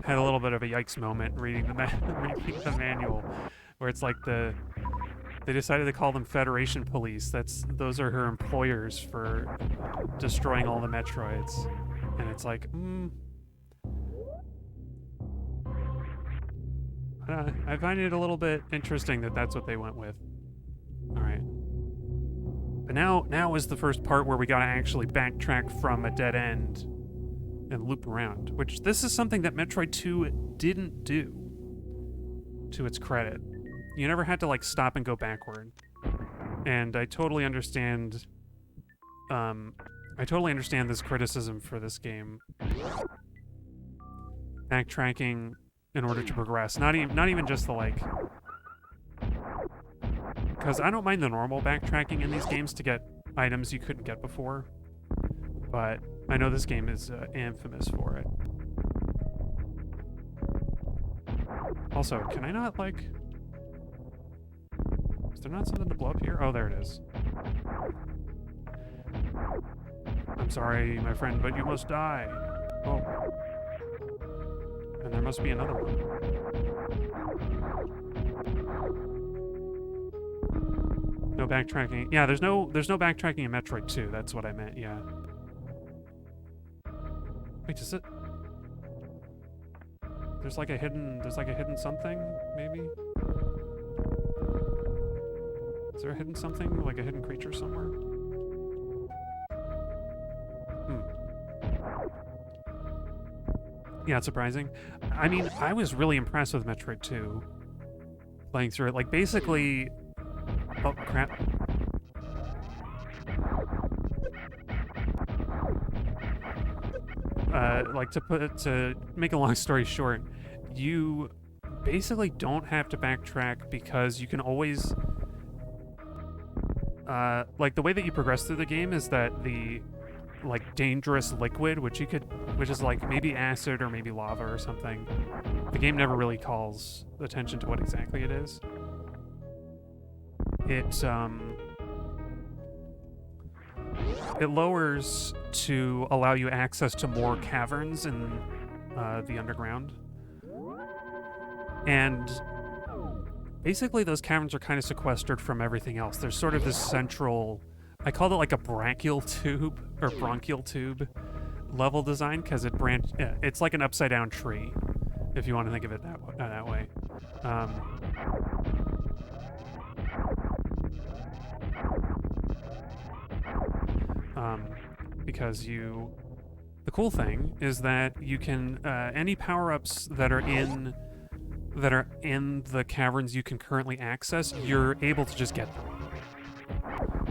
had a little bit of a yikes moment reading the reading the manual, where it's like they decided to call them Federation police. Those are her employers for destroying all the Metroids, and it's like, I find it a little bit interesting that that's what they went with. All right. But now is the first part where we gotta actually backtrack from a dead end and loop around, which this is something that Metroid 2 didn't do, to its credit. You never had to like stop and go backward. And I totally understand this criticism for this game. Backtracking in order to progress. Not even just the like, because I don't mind the normal backtracking in these games to get items you couldn't get before, but I know this game is infamous for it. Also, can I not like... Is there not something to blow up here? Oh, there it is. I'm sorry, my friend, but you must die. Oh. And there must be another one. No backtracking. Yeah, there's no backtracking in Metroid 2. That's what I meant. Yeah. Wait, is it? There's like a hidden something, maybe? Is there a hidden something, like a hidden creature somewhere? Yeah, it's surprising. I mean, I was really impressed with Metroid 2 playing through it. Like, basically... Oh, crap. Like, to make a long story short, you basically don't have to backtrack because you can always... like, the way that you progress through the game is that the... like dangerous liquid, which is like maybe acid or maybe lava or something. The game never really calls attention to what exactly it is. It lowers to allow you access to more caverns in the underground. And basically those caverns are kind of sequestered from everything else. There's sort of this central, I called it like a bronchial tube or bronchial tube level design because it's like an upside down tree, if you want to think of it that way. Because the cool thing is that you can any power-ups that are in the caverns you can currently access, you're able to just get them.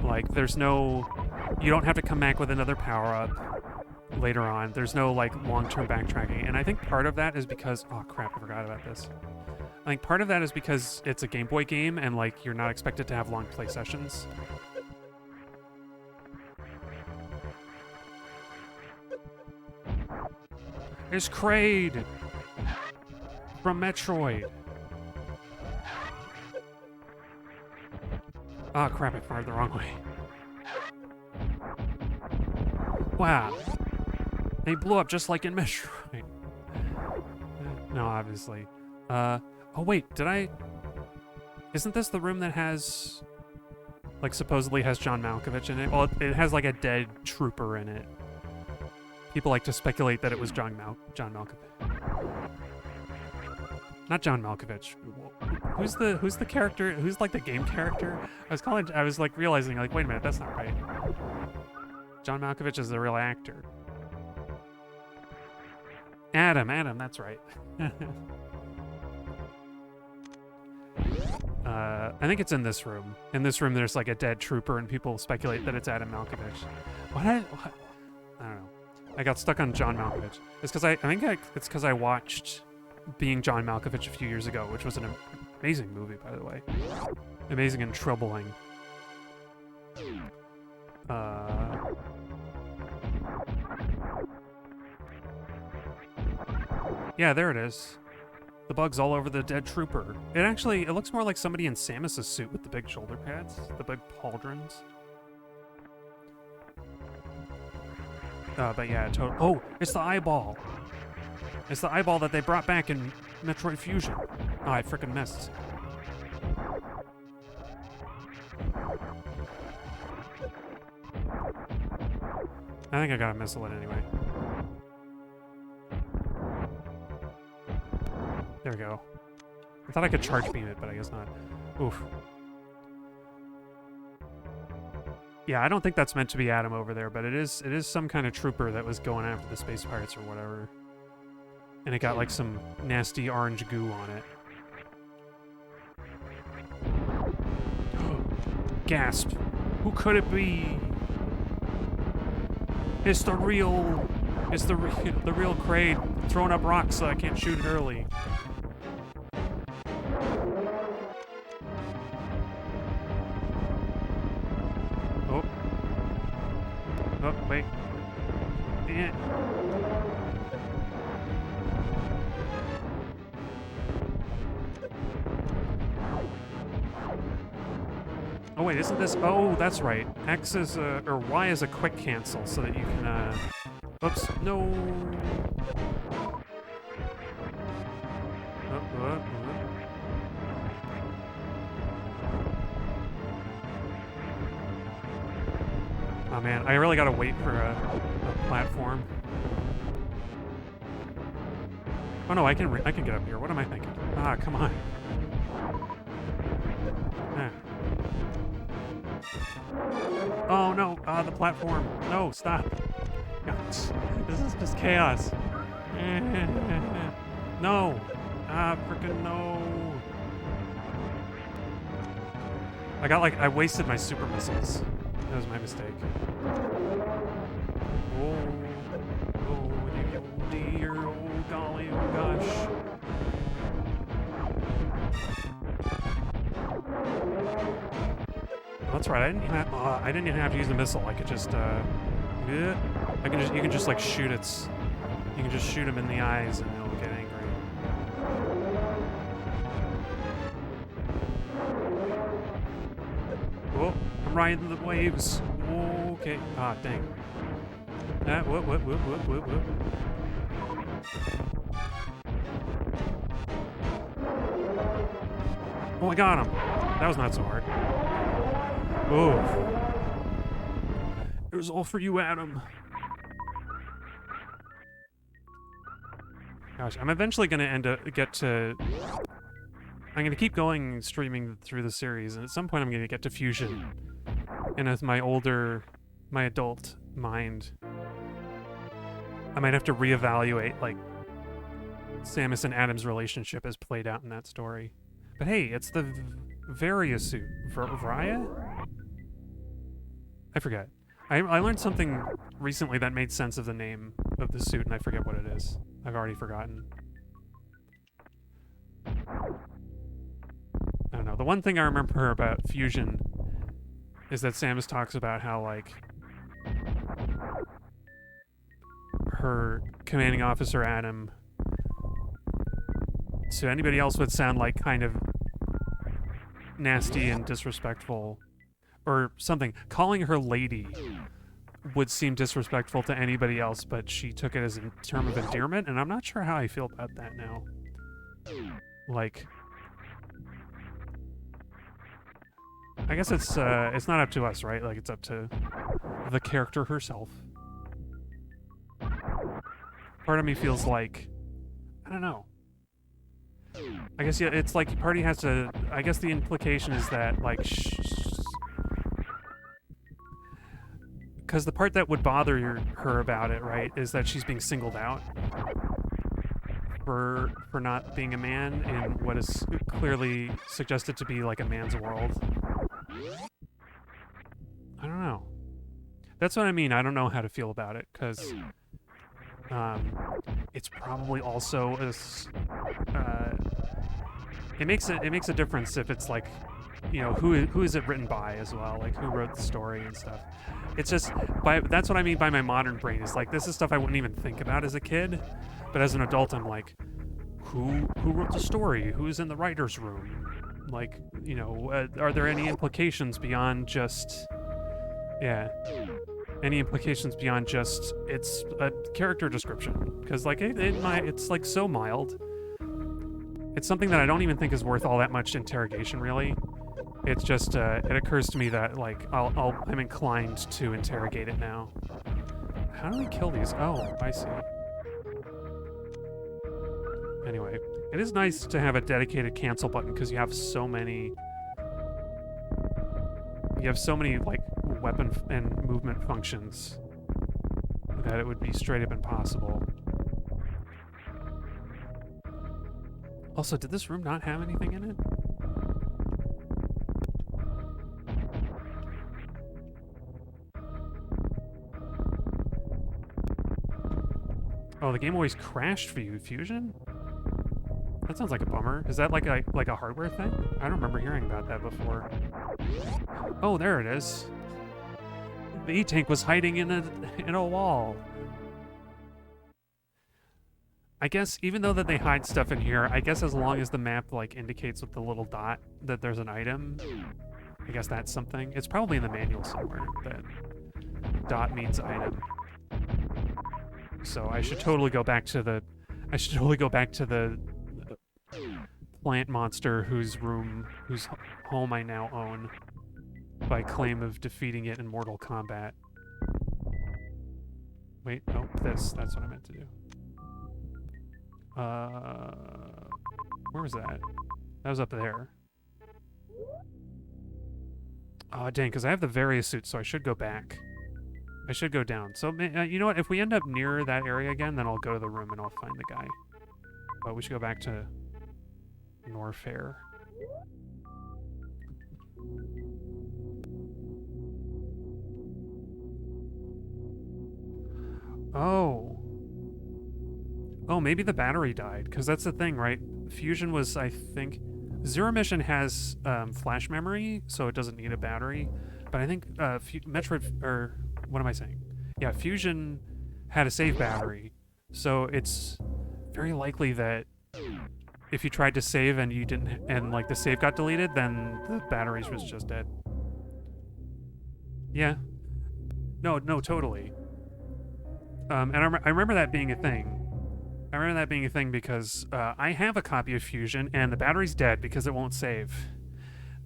Like, you don't have to come back with another power-up later on. There's no, like, long-term backtracking. And I think part of that is because... Oh, crap, I forgot about this. I think part of that is because it's a Game Boy game and, like, you're not expected to have long play sessions. It's Kraid! From Metroid! Ah, crap, I fired the wrong way. Wow. They blew up just like in Metroid. No, obviously. Oh wait, isn't this the room that has... like, supposedly has John Malkovich in it? Well, it has, like, a dead trooper in it. People like to speculate that it was John Malkovich. Not John Malkovich. Who's the character? Who's like the game character? I was like realizing, like, wait a minute, that's not right. John Malkovich is the real actor. Adam, that's right. I think it's in this room. In this room, there's like a dead trooper, and people speculate that it's Adam Malkovich. I don't know. I got stuck on John Malkovich. It's because it's because I watched Being John Malkovich a few years ago, which was an amazing movie, by the way. Amazing and troubling. Yeah, there it is. The bug's all over the dead trooper. It looks more like somebody in Samus's suit with the big shoulder pads, the big pauldrons. But yeah, oh, it's the eyeball. It's the eyeball that they brought back in Metroid Fusion. Oh, I frickin' missed. I think I got a missile it anyway. There we go. I thought I could charge beam it, but I guess not. Oof. Yeah, I don't think that's meant to be Adam over there, but it is some kind of trooper that was going after the space pirates or whatever. And it got like some nasty orange goo on it. Gasp. Who could it be? It's the real Kraid throwing up rocks so I can't shoot it early. Oh. Oh, wait. Yeah. Oh wait, isn't this? Oh, that's right. X is or Y is a quick cancel, so that you can. Oops, no. Oh man, I really gotta wait for a platform. Oh no, I can get up here. What am I thinking? Ah, come on. Oh no, the platform. No, stop. Gosh, this is just chaos. No. Frickin' no. I wasted my super missiles. That was my mistake. Oh dear, oh golly, oh gosh. That's right. I didn't even have to use the missile. I could just you can just like shoot it. You can just shoot him in the eyes and he'll get angry. Oh, I'm riding the waves. Okay. Ah, dang. Whoop. Oh, I got him. That was not so hard. Oh. It was all for you, Adam. Gosh, I'm eventually going to I'm going to keep going streaming through the series, and at some point I'm going to get to Fusion. And as my adult mind, I might have to reevaluate, like, Samus and Adam's relationship as played out in that story. But hey, it's the Varia suit. Varia? I forget. I learned something recently that made sense of the name of the suit, and I forget what it is. I've already forgotten. I don't know. The one thing I remember about Fusion is that Samus talks about how, like, her commanding officer, Adam, to anybody else would sound like kind of nasty and disrespectful or something. Calling her lady would seem disrespectful to anybody else, but she took it as a term of endearment, and I'm not sure how I feel about that now. Like, I guess it's not up to us, right? Like, it's up to the character herself. Part of me feels like, I don't know. I guess, yeah, it's like party has to, I guess the implication is that, like, because the part that would bother her about it, right, is that she's being singled out for not being a man in what is clearly suggested to be like a man's world. I don't know. That's what I mean. I don't know how to feel about it, because It's probably also it makes a difference if it's like, you know, who is it written by as well, like who wrote the story and stuff. It's just that's what I mean by my modern brain is like this is stuff I wouldn't even think about as a kid, but as an adult I'm like, who wrote the story? Who's in the writer's room? Like, you know, are there any implications beyond just, yeah, any implications beyond just it's a character description? Because like it's like so mild. It's something that I don't even think is worth all that much interrogation, really. It's just it occurs to me that like I'm inclined to interrogate it now. How do we kill these? Oh, I see. Anyway, it is nice to have a dedicated cancel button because you have so many like weapon and movement functions that it would be straight up impossible. Also, did this room not have anything in it? Oh, the game always crashed for you, Fusion? That sounds like a bummer. Is that like a hardware thing? I don't remember hearing about that before. Oh, there it is. The E-Tank was hiding in a wall. I guess even though that they hide stuff in here, I guess as long as the map like indicates with the little dot that there's an item, I guess that's something. It's probably in the manual somewhere that dot means item. So I should totally go back to the plant monster whose home I now own by claim of defeating it in Mortal Kombat. Wait, no, that's what I meant to do. Where was that? That was up there. Oh, dang, because I have the various suits, so I should go back. I should go down. So, you know what? If we end up near that area again, then I'll go to the room and I'll find the guy. But we should go back to Norfair. Oh. Oh, maybe the battery died, because that's the thing, right? Fusion was, I think... Zero Mission has flash memory, so it doesn't need a battery. But I think Metroid... Or, what am I saying? Yeah, Fusion had a save battery, so it's very likely that if you tried to save and you didn't... And, like, the save got deleted, then the batteries was just dead. Yeah. No, totally. And I remember that being a thing. I remember that being a thing because I have a copy of Fusion, and the battery's dead because it won't save.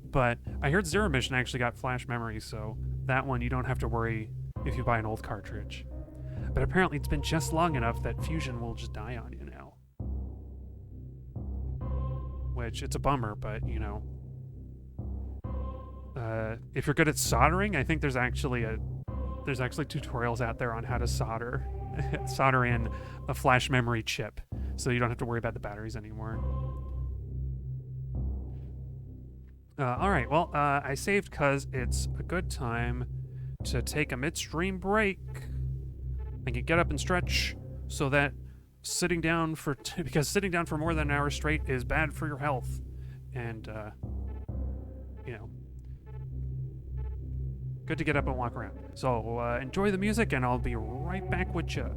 But I heard Zero Mission actually got flash memory, so that one you don't have to worry if you buy an old cartridge. But apparently it's been just long enough that Fusion will just die on you now. Which, it's a bummer, but, you know. If you're good at soldering, I think there's actually tutorials out there on how to solder in a flash memory chip, so you don't have to worry about the batteries anymore. All right, well, I saved because it's a good time to take a midstream break. I can get up and stretch, so that sitting down for more than an hour straight is bad for your health, and you know. Good to get up and walk around. So enjoy the music, and I'll be right back with you.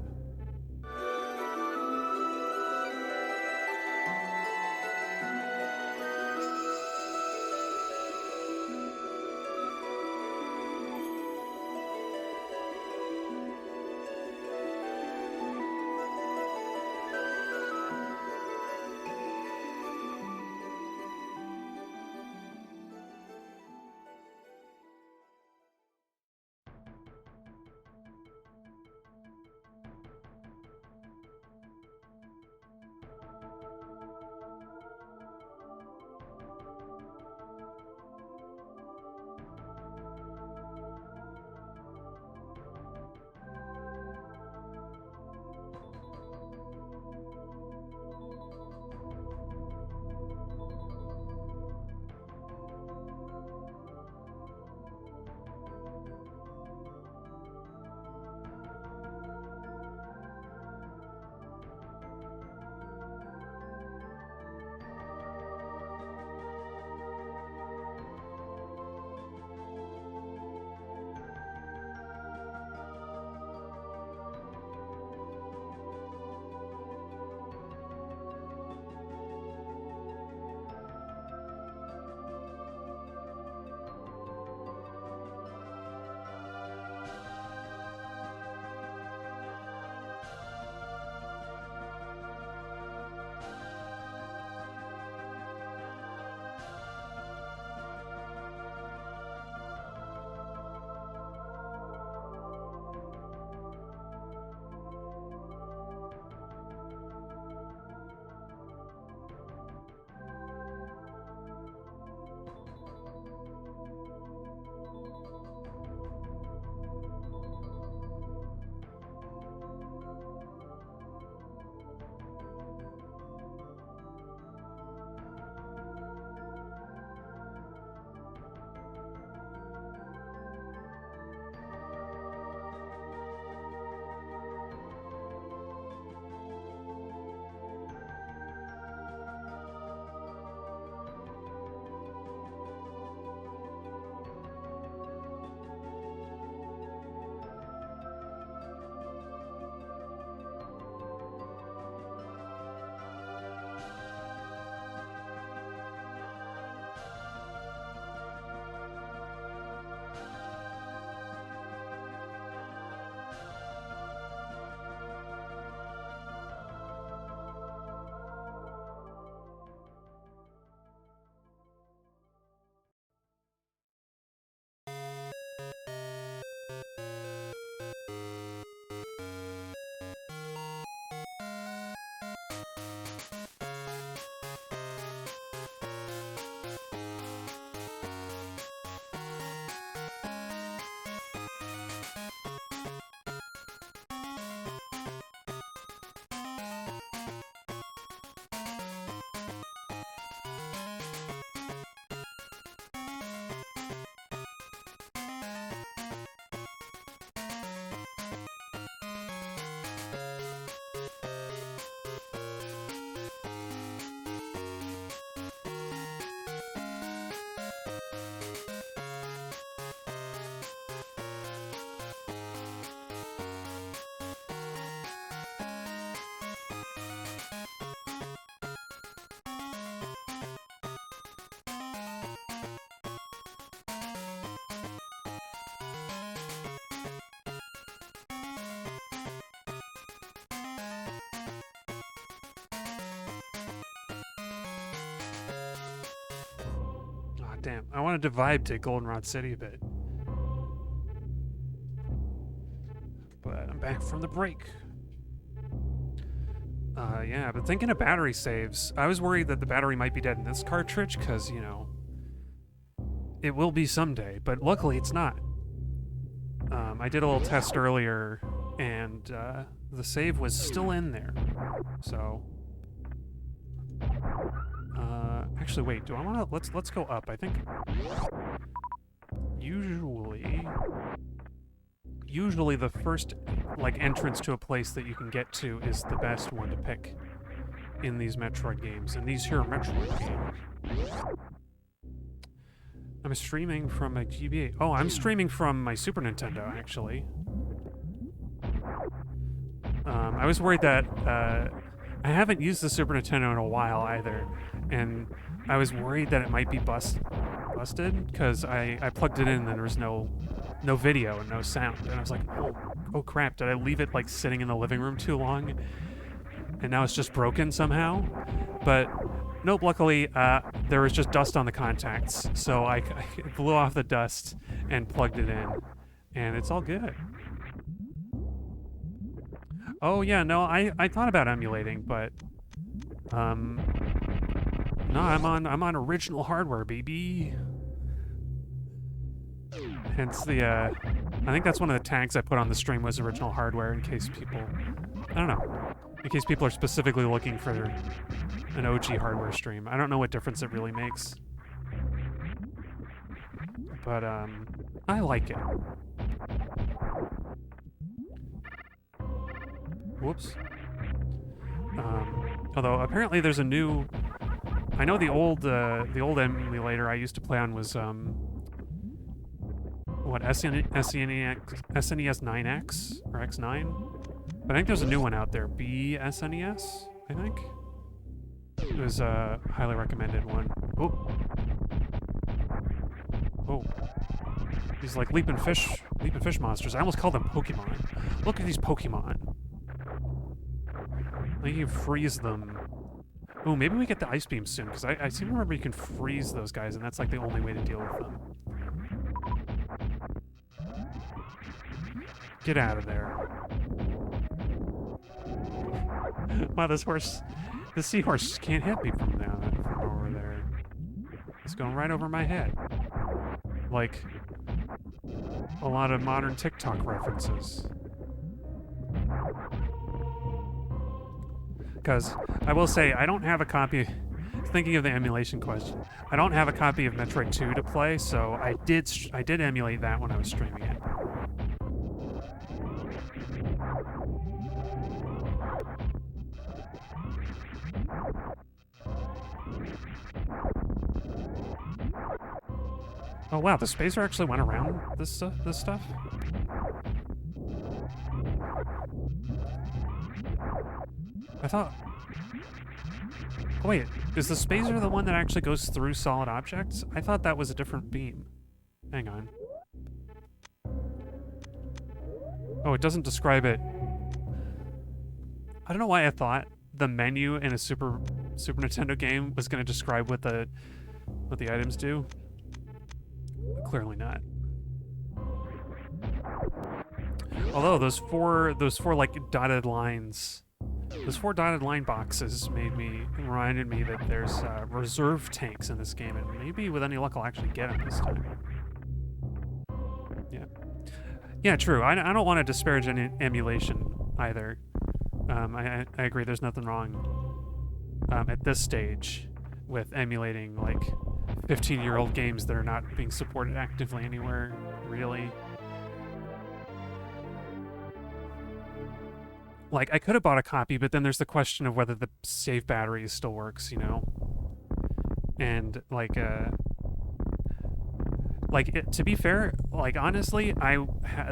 damn. I wanted to vibe to Goldenrod City a bit. But I'm back from the break. Yeah, but thinking of battery saves, I was worried that the battery might be dead in this cartridge, because, you know, it will be someday, but luckily it's not. I did a little test earlier, and the save was still in there. So, actually, wait. Do I want to? Let's go up. I think usually the first like entrance to a place that you can get to is the best one to pick in these Metroid games. And these here are Metroid games. I'm streaming from my GBA. Oh, I'm streaming from my Super Nintendo, actually. I was worried that I haven't used the Super Nintendo in a while either, and I was worried that it might be busted because I plugged it in and there was no video and no sound, and I was like, oh crap! Did I leave it like sitting in the living room too long, and now it's just broken somehow? But nope, luckily, there was just dust on the contacts, so I blew off the dust and plugged it in, and it's all good. Oh yeah, no, I thought about emulating, but no, I'm on original hardware, baby. Hence the I think that's one of the tags I put on the stream was original hardware, in case people, I don't know, in case people are specifically looking for an OG hardware stream. I don't know what difference it really makes, but I like it. Whoops. Although apparently there's a new, I know the old emulator I used to play on was what, SNES 9X or X9? But I think there's a new one out there, BSNES, I think. It was a highly recommended one. Oh. These like leaping fish monsters. I almost called them Pokemon. Look at these Pokemon. Like you can freeze them. Oh, maybe we get the ice beam soon, because I seem to remember you can freeze those guys, and that's like the only way to deal with them. Get out of there. Wow, this seahorse can't hit me from over there. It's going right over my head. Like a lot of modern TikTok references. Because I will say, I don't have a copy, thinking of the emulation question, I don't have a copy of Metroid 2 to play, so I did emulate that when I was streaming it. Oh wow, the spacer actually went around this stuff? I thought... Oh wait, is the spacer the one that actually goes through solid objects? I thought that was a different beam. Hang on. Oh, it doesn't describe it. I don't know why I thought the menu in a Super Nintendo game was going to describe what the items do. Clearly not. Although those four like dotted lines, those 4 dotted line boxes reminded me that there's reserve tanks in this game, and maybe with any luck I'll actually get them this time. Yeah, true. I don't want to disparage any emulation either. I agree. There's nothing wrong at this stage with emulating like 15-year-old games that are not being supported actively anywhere, really. Like, I could have bought a copy, but then there's the question of whether the save battery still works, you know? And, to be fair, like, honestly,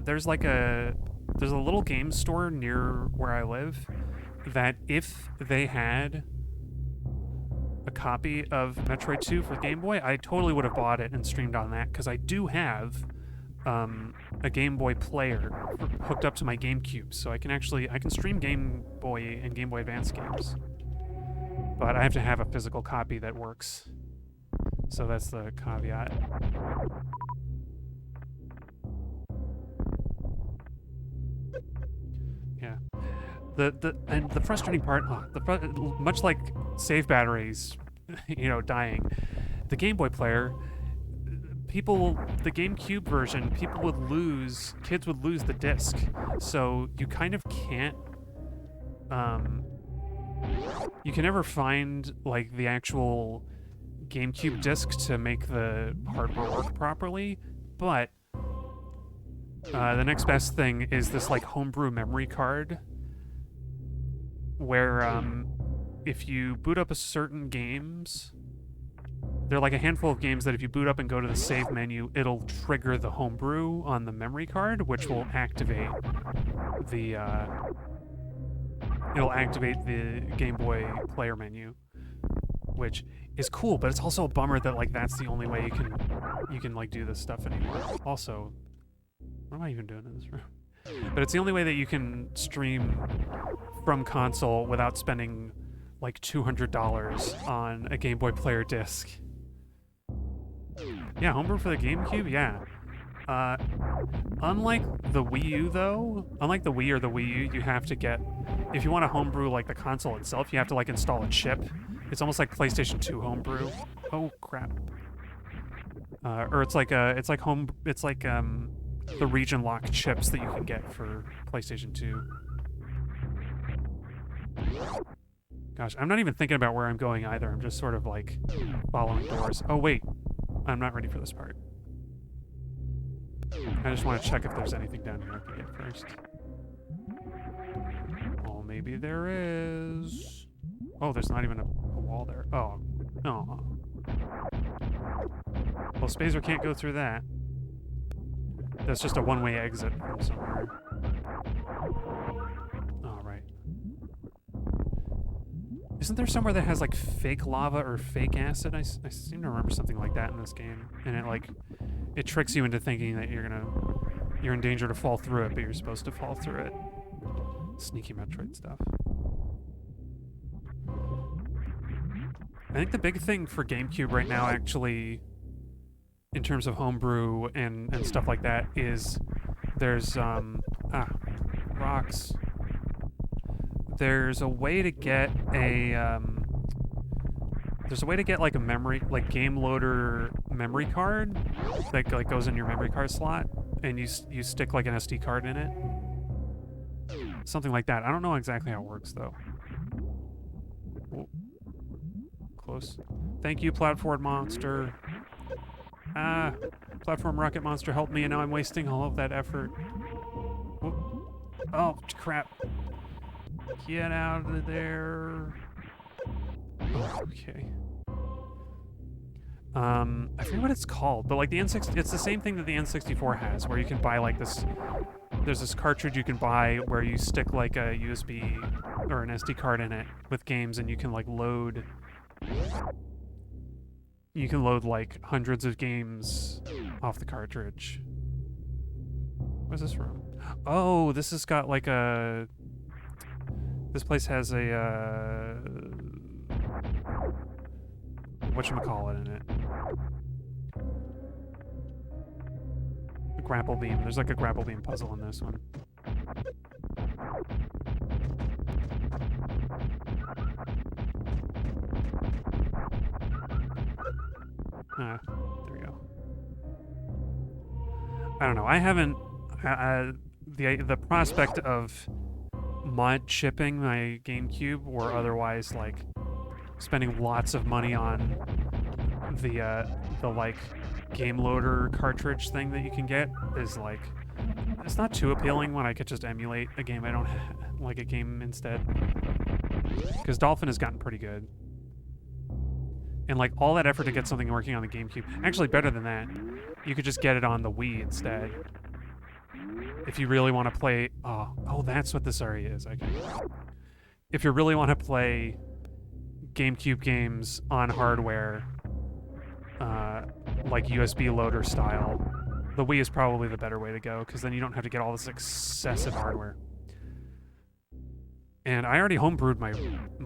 there's a little game store near where I live that if they had a copy of Metroid 2 for Game Boy, I totally would have bought it and streamed on that, because I do have a Game Boy player hooked up to my GameCube, so I can stream Game Boy and Game Boy Advance games. But I have to have a physical copy that works. So that's the caveat. Yeah. And the frustrating part, much like save batteries, you know, dying, the Game Boy player, the GameCube version, kids would lose the disc. So you kind of can't, you can never find like the actual GameCube disc to make the hardware work properly, but the next best thing is this like homebrew memory card where if you boot up a certain games, there are like a handful of games that if you boot up and go to the save menu, it'll trigger the homebrew on the memory card, which will activate the Game Boy player menu, which is cool, but it's also a bummer that like that's the only way you can like do this stuff anymore. Also, what am I even doing in this room? But it's the only way that you can stream from console without spending like $200 on a Game Boy player disc. Yeah, homebrew for the GameCube, yeah. Unlike the Wii U though, unlike the Wii or the Wii U, you have to get, if you want to homebrew like the console itself, you have to like install a chip. It's almost like PlayStation 2 homebrew. Oh crap. Or it's like the region lock chips that you can get for PlayStation 2. Gosh, I'm not even thinking about where I'm going either. I'm just sort of like following doors. Oh wait, I'm not ready for this part. I just want to check if there's anything down here I can get first. Oh, maybe there is. Oh, there's not even a wall there. Oh, no. Well, Spazer can't go through that. That's just a one-way exit from somewhere. Oh, right. Isn't there somewhere that has like fake lava or fake acid? I seem to remember something like that in this game, and it tricks you into thinking that you're in danger to fall through it, but you're supposed to fall through it. Sneaky Metroid stuff. I think the big thing for GameCube right now, actually, in terms of homebrew and stuff like that, is there's rocks. There's a way to get like a memory, like game loader memory card that like goes in your memory card slot, and you stick like an SD card in it. Something like that. I don't know exactly how it works though. Whoa. Close. Thank you, Platform Monster. Platform Rocket Monster helped me, and now I'm wasting all of that effort. Whoop. Oh, crap. Get out of there. Oh, okay. I forget what it's called, but like the N64, it's the same thing that the N64 has, where you can buy like this, there's this cartridge you can buy where you stick like a USB or an SD card in it with games, and you can like load like hundreds of games off the cartridge. Where's this room? Oh, this has got like a, this place has a, whatchamacallit in it. A grapple beam. There's like a grapple beam puzzle in this one. There we go. I don't know. I haven't, the prospect of mod chipping my GameCube or otherwise like spending lots of money on the like game loader cartridge thing that you can get is like, it's not too appealing when I could just emulate a game I don't like a game instead. Because Dolphin has gotten pretty good. And like all that effort to get something working on the GameCube, actually better than that, you could just get it on the Wii instead. If you really want to play, oh, that's what this area is. Okay. If you really want to play GameCube games on hardware, like USB loader style, the Wii is probably the better way to go, because then you don't have to get all this excessive hardware. And I already homebrewed my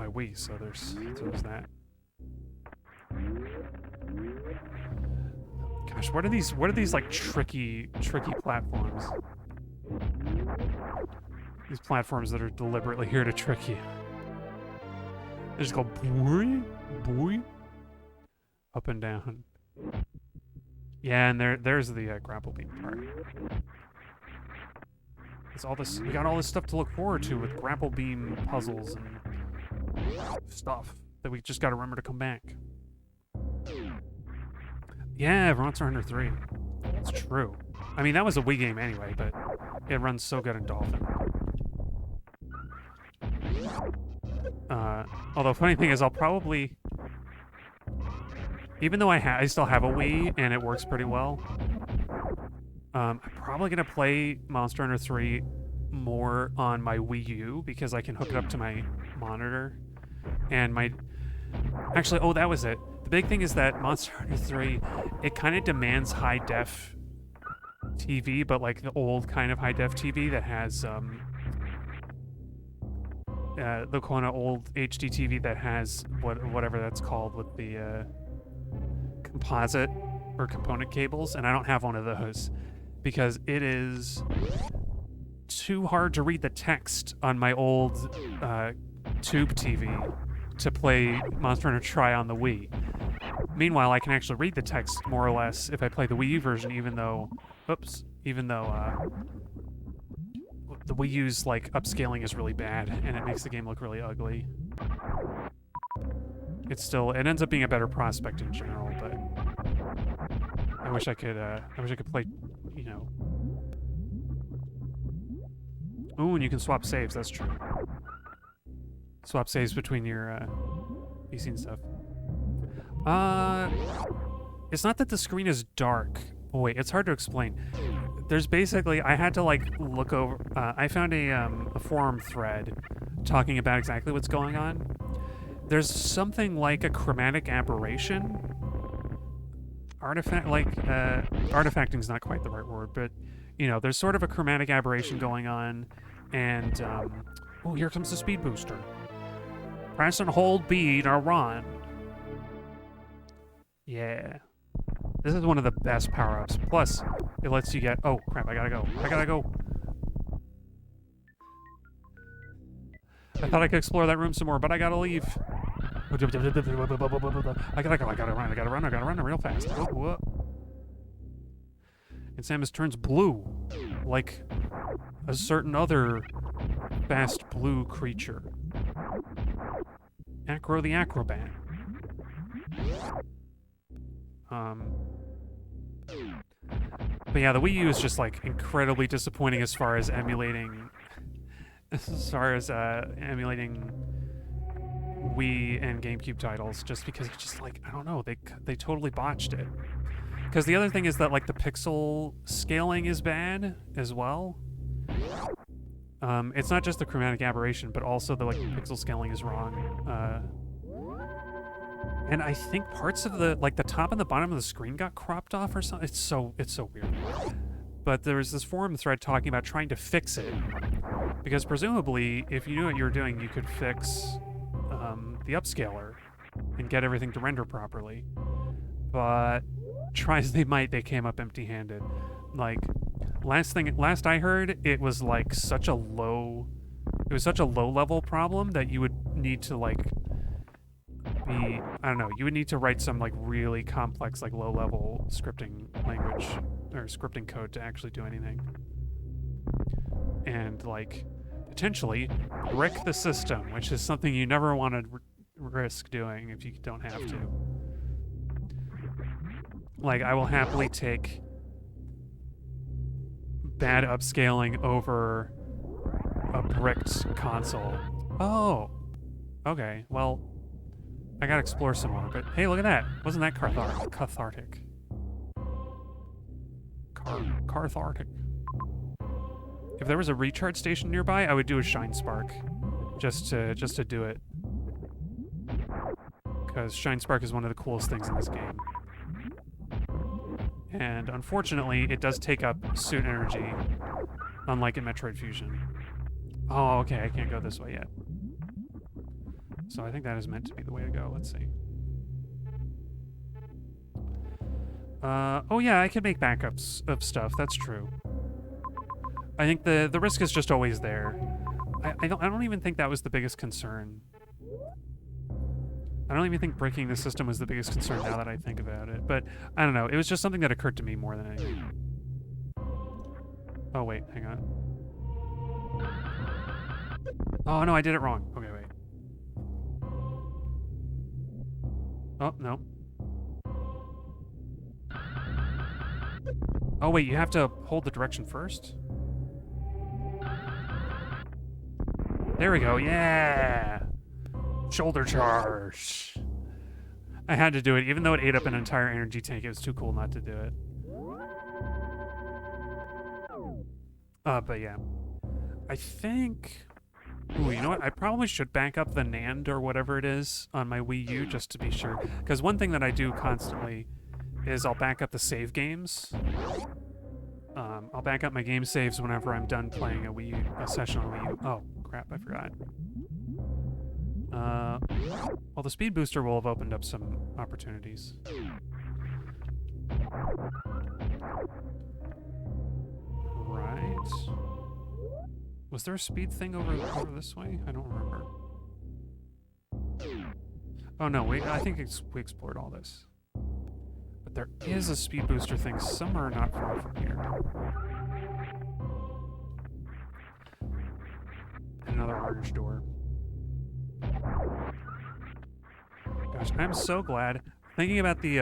Wii, so there's that. Gosh, what are these like tricky platforms? These platforms that are deliberately here to trick you. They just go boing, boing, up and down. Yeah, and there's the grapple beam part. It's all this. We got all this stuff to look forward to with grapple beam puzzles and stuff that we just got to remember to come back. Yeah, Monster Hunter 3. It's true. I mean, that was a Wii game anyway, but it runs so good in Dolphin. Although, funny thing is, I'll probably... Even though I still have a Wii, and it works pretty well, I'm probably going to play Monster Hunter 3 more on my Wii U, because I can hook it up to my monitor. And my... Actually, oh, that was it. The big thing is that Monster Hunter 3, it kind of demands high-def TV, but like the old kind of high-def TV that has... the kind of old HD TV that has whatever that's called with the composite or component cables, and I don't have one of those because it is too hard to read the text on my old tube TV to play Monster Hunter Tri on the Wii. Meanwhile, I can actually read the text more or less if I play the Wii U version, even though the Wii U's like upscaling is really bad, and it makes the game look really ugly. It ends up being a better prospect in general, but I wish I could play, you know. Ooh, and you can swap saves. That's true. Swap saves between your PC and stuff. It's not that the screen is dark. Oh, wait, it's hard to explain. There's basically, I had to like look over, I found a forum thread talking about exactly what's going on. There's something like a chromatic aberration. Artifacting's not quite the right word, but, you know, there's sort of a chromatic aberration going on, and, oh, here comes the speed booster. Press and hold B to run. Yeah. This is one of the best power-ups. Plus, it lets you get... Oh, crap, I gotta go. I thought I could explore that room some more, but I gotta leave. I gotta run real fast. Whoa. And Samus turns blue, like a certain other fast blue creature. Acro the Acrobat. But yeah, the Wii U is just like incredibly disappointing as far as emulating Wii and GameCube titles, just because it's just like, I don't know, they totally botched it. Because the other thing is that like the pixel scaling is bad as well. It's not just the chromatic aberration, but also the like pixel scaling is wrong. And I think parts of the top and the bottom of the screen got cropped off or something. It's so weird. But there was this forum thread talking about trying to fix it, because presumably, if you knew what you were doing, you could fix the upscaler and get everything to render properly. But try as they might, they came up empty-handed. Like last I heard, it was like such a low level problem that you would need to like be, I don't know, you would need to write some like really complex like low level scripting language or scripting code to actually do anything. And like potentially wreck the system, which is something you never want to risk doing if you don't have to. Like, I will happily take bad upscaling over a bricked console. Oh, okay, well, I gotta explore some more, but hey, look at that. Wasn't that cathartic? Cathartic. If there was a recharge station nearby, I would do a Shine Spark, just to do it. Because Shine Spark is one of the coolest things in this game. And unfortunately, it does take up suit energy, unlike in Metroid Fusion. Oh, okay, I can't go this way yet. So I think that is meant to be the way to go. Let's see. Oh yeah, I can make backups of stuff. That's true. I think the risk is just always there. I don't even think that was the biggest concern. I don't even think breaking the system was the biggest concern now that I think about it. But I don't know. It was just something that occurred to me more than anything. Oh wait, hang on. Oh no, I did it wrong. Okay, wait. Oh no. Oh wait, you have to hold the direction first? There we go, yeah! Shoulder charge! I had to do it, even though it ate up an entire energy tank, it was too cool not to do it. But yeah. I think... Ooh, you know what? I probably should back up the NAND or whatever it is on my Wii U just to be sure. Because one thing that I do constantly is I'll back up the save games. I'll back up my game saves whenever I'm done playing a session on Wii U. Oh, crap, I forgot. Well, the speed booster will have opened up some opportunities. Right. Was there a speed thing over this way? I don't remember. Oh no, I think we explored all this. But there is a speed booster thing somewhere not far from here. Another orange door. Gosh, I'm so glad. Thinking about the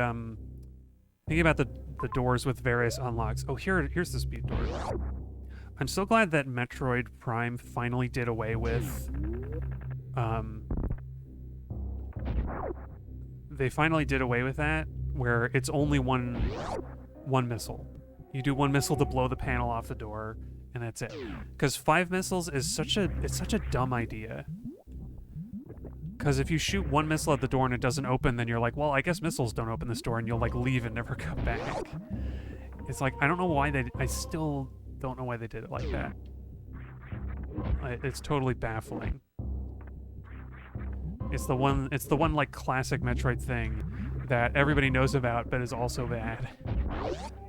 doors with various unlocks. Oh, here's the speed door. I'm so glad that Metroid Prime finally did away with they finally did away with that, where it's only one missile. You do one missile to blow the panel off the door, and that's it. Because 5 missiles is such a dumb idea. Because if you shoot one missile at the door and it doesn't open, then you're like, well, I guess missiles don't open this door, and you'll like leave and never come back. It's like, I don't know why I still don't know why they did it like that. It's totally baffling. It's the one like classic Metroid thing that everybody knows about, but is also bad.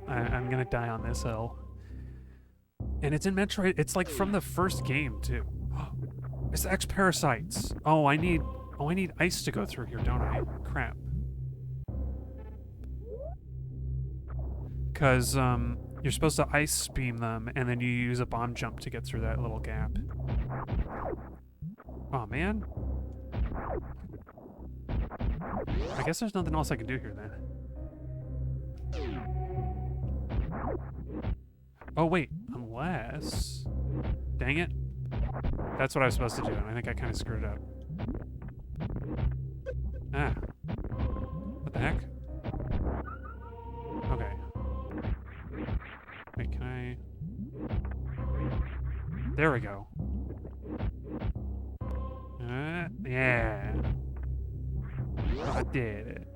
I'm gonna die on this hill. And it's in Metroid. It's like from the first game too. It's X parasites. Oh, I need ice to go through here, don't I? Crap. Because you're supposed to ice beam them, and then you use a bomb jump to get through that little gap. Oh man. I guess there's nothing else I can do here then. Oh wait, unless... Dang it. That's what I was supposed to do, and I think I kind of screwed it up. Ah. What the heck? Okay. Wait, can I... There we go. Yeah. I did it.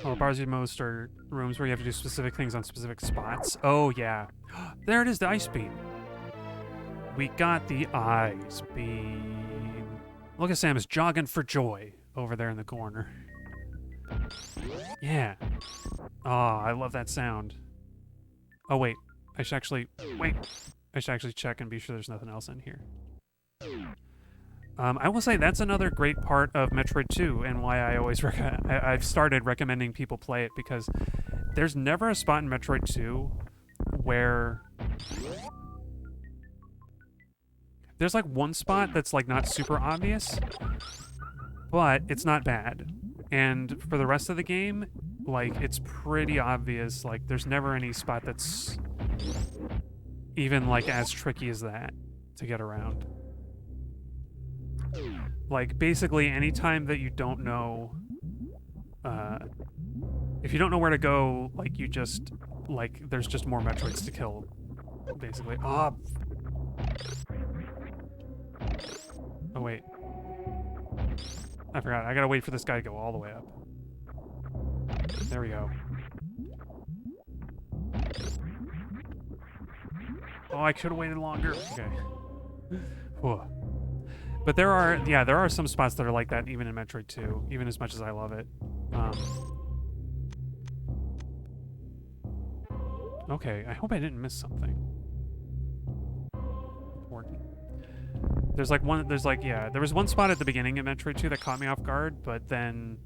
Well, bars you most are rooms where you have to do specific things on specific spots. Oh, yeah. There it is, the ice beam. We got the ice beam. Look at Samus jogging for joy over there in the corner. Yeah. Oh, I love that sound. Oh, wait. I should actually check and be sure there's nothing else in here. I will say that's another great part of Metroid 2 and why I always I've started recommending people play it, because there's never a spot in Metroid 2 where there's like one spot that's like not super obvious, but it's not bad. And for the rest of the game, like it's pretty obvious. Like there's never any spot that's even like as tricky as that to get around. Like, basically, anytime that you don't know, if you don't know where to go, like, you just, like, there's just more Metroids to kill, basically. Oh, wait. I forgot. I gotta wait for this guy to go all the way up. There we go. Oh, I could have waited longer. Okay. Whew. But there are some spots that are like that even in Metroid 2, even as much as I love it. Okay, I hope I didn't miss something important. There's like one, yeah, there was one spot at the beginning of Metroid 2 that caught me off guard, but then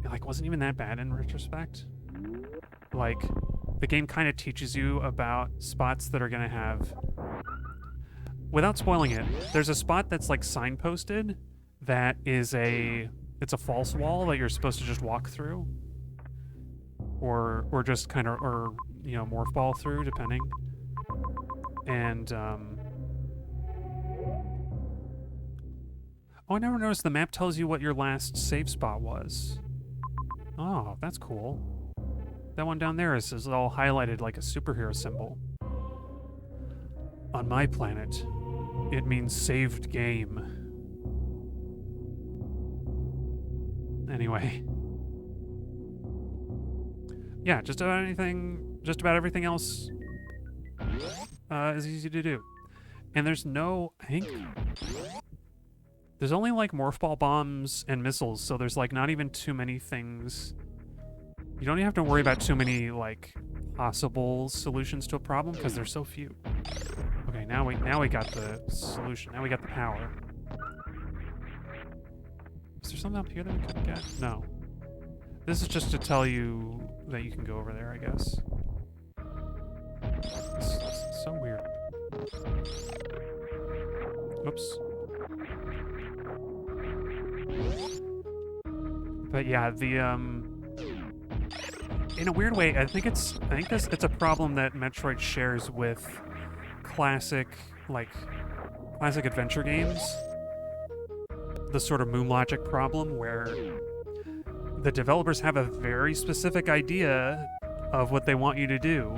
it like wasn't even that bad in retrospect. Like, the game kind of teaches you about spots that are gonna have, without spoiling it, there's a spot that's like signposted that is it's a false wall that you're supposed to just walk through. Or just kind of, or, you know, morph ball through, depending. And, oh, I never noticed the map tells you what your last save spot was. Oh, that's cool. That one down there is all highlighted like a superhero symbol. On my planet, it means saved game. Anyway. Yeah, just about everything else is easy to do. And there's no, I think, there's only like morph ball bombs and missiles, so there's like not even too many things. You don't even have to worry about too many like possible solutions to a problem because there's so few. Okay, now we got the solution. Now we got the power. Is there something up here that we couldn't get? No. This is just to tell you that you can go over there, I guess. This is so weird. Oops. But yeah, the in a weird way, I think it's a problem that Metroid shares with classic adventure games. The sort of moon logic problem where the developers have a very specific idea of what they want you to do.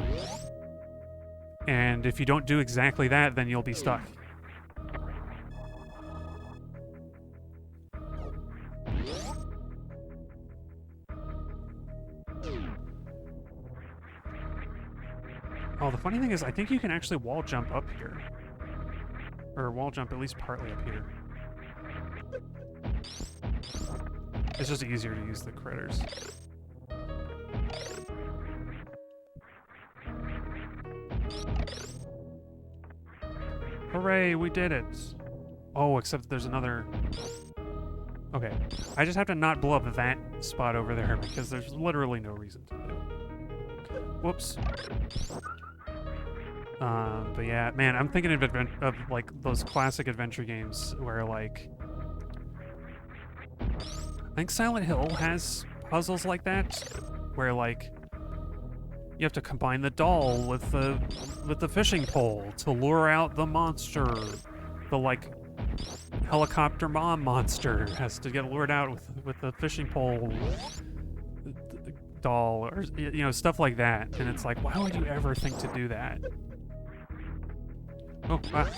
And if you don't do exactly that, then you'll be stuck. Oh, the funny thing is, I think you can actually wall jump up here. Or wall jump at least partly up here. It's just easier to use the critters. Hooray, we did it! Oh, except there's another... Okay, I just have to not blow up that spot over there because there's literally no reason to do. Whoops. But yeah, man, I'm thinking of like those classic adventure games where like... I think Silent Hill has puzzles like that, where like you have to combine the doll with the fishing pole to lure out the monster. The like helicopter mom monster has to get lured out with the fishing pole doll, or you know, stuff like that. And it's like, why would you ever think to do that? Oh, ah.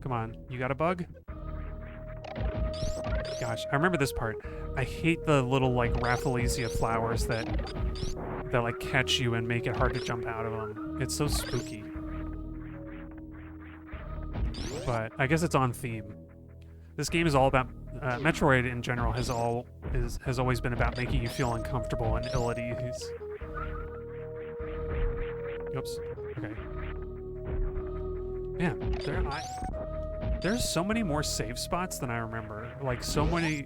Come on, you got a bug? Gosh, I remember this part. I hate the little like Rafflesia flowers that like catch you and make it hard to jump out of them. It's so spooky. But I guess it's on theme. This game is all about Metroid in general has always been about making you feel uncomfortable and ill at ease. Oops. Okay. Yeah, there's so many more save spots than I remember. Like so many